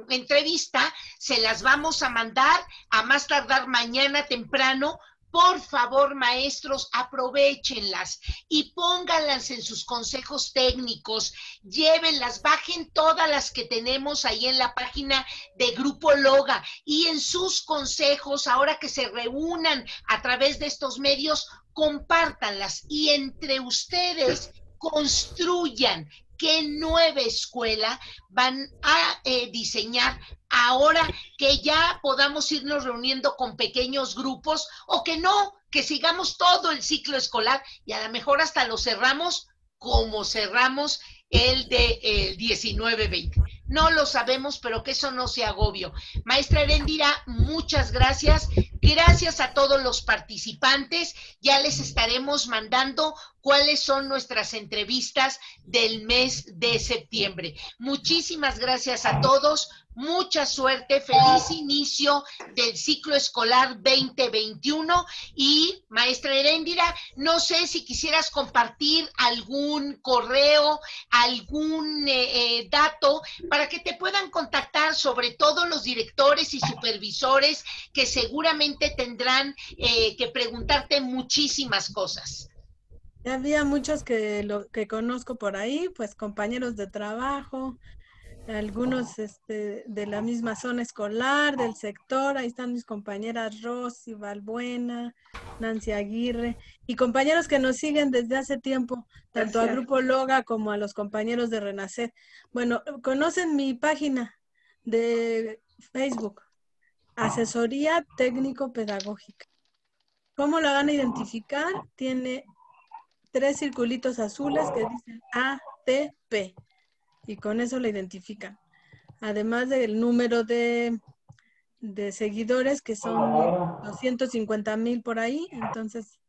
entrevista se las vamos a mandar a más tardar mañana temprano. Por favor, maestros, aprovéchenlas y pónganlas en sus consejos técnicos, llévenlas, bajen todas las que tenemos ahí en la página de Grupo Loga, y en sus consejos, ahora que se reúnan a través de estos medios, compártanlas y entre ustedes construyan qué nueva escuela van a diseñar ahora que ya podamos irnos reuniendo con pequeños grupos, o que no, que sigamos todo el ciclo escolar y a lo mejor hasta lo cerramos como cerramos el de 19-20. No lo sabemos, pero que eso no sea agobio. Maestra Erendira, muchas gracias. Gracias a todos los participantes. Ya les estaremos mandando cuáles son nuestras entrevistas del mes de septiembre. Muchísimas gracias a todos. Mucha suerte, feliz inicio del ciclo escolar 2021. Y maestra Erendira, no sé si quisieras compartir algún correo, algún dato para que te puedan contactar, sobre todo los directores y supervisores que seguramente tendrán que preguntarte muchísimas cosas. Había muchos que conozco por ahí, pues compañeros de trabajo, algunos de la misma zona escolar, del sector. Ahí están mis compañeras Rosy, Valbuena, Nancy Aguirre, y compañeros que nos siguen desde hace tiempo, tanto a Grupo Loga como a los compañeros de Renacer. Bueno, conocen mi página de Facebook, Asesoría Técnico Pedagógica. ¿Cómo la van a identificar? Tiene 3 circulitos azules que dicen ATP. Y con eso la identifican. Además del número de seguidores, que son 250,000 por ahí. Entonces,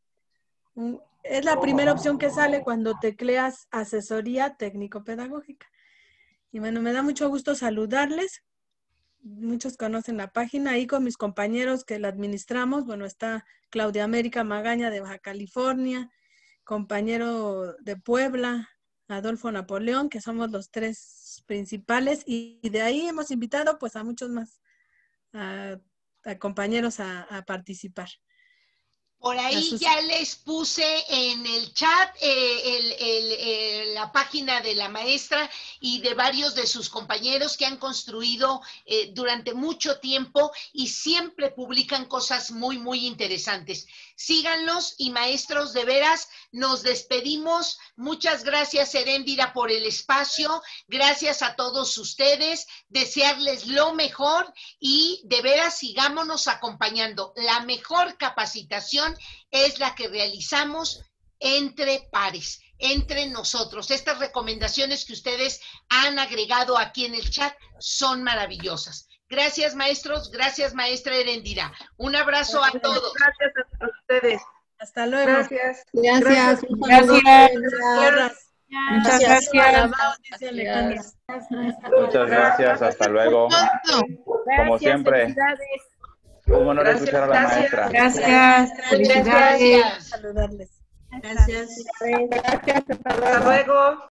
es la primera opción que sale cuando tecleas Asesoría Técnico-Pedagógica. Y bueno, me da mucho gusto saludarles muchos conocen la página, ahí con mis compañeros que la administramos. Bueno, está Claudia América Magaña de Baja California, compañero de Puebla, Adolfo Napoleón, que somos los 3 principales, y de ahí hemos invitado pues a muchos más a compañeros a participar. Por ahí ya les puse en el chat la página de la maestra y de varios de sus compañeros que han construido durante mucho tiempo y siempre publican cosas muy, muy interesantes. Síganlos y maestros, de veras, nos despedimos. Muchas gracias, Heréndira, por el espacio. Gracias a todos ustedes. Desearles lo mejor y de veras sigámonos acompañando. La mejor capacitación es la que realizamos entre pares, entre nosotros. Estas recomendaciones que ustedes han agregado aquí en el chat son maravillosas. Gracias, maestros. Gracias, maestra Heréndira. Un abrazo a todos. Gracias a ustedes. Hasta luego. Gracias. Gracias. Muchas gracias. Muchas gracias, hasta luego. Como siempre, un honor escuchar a la maestra. Gracias. Felicidades. Saludarles. Gracias. Hasta luego.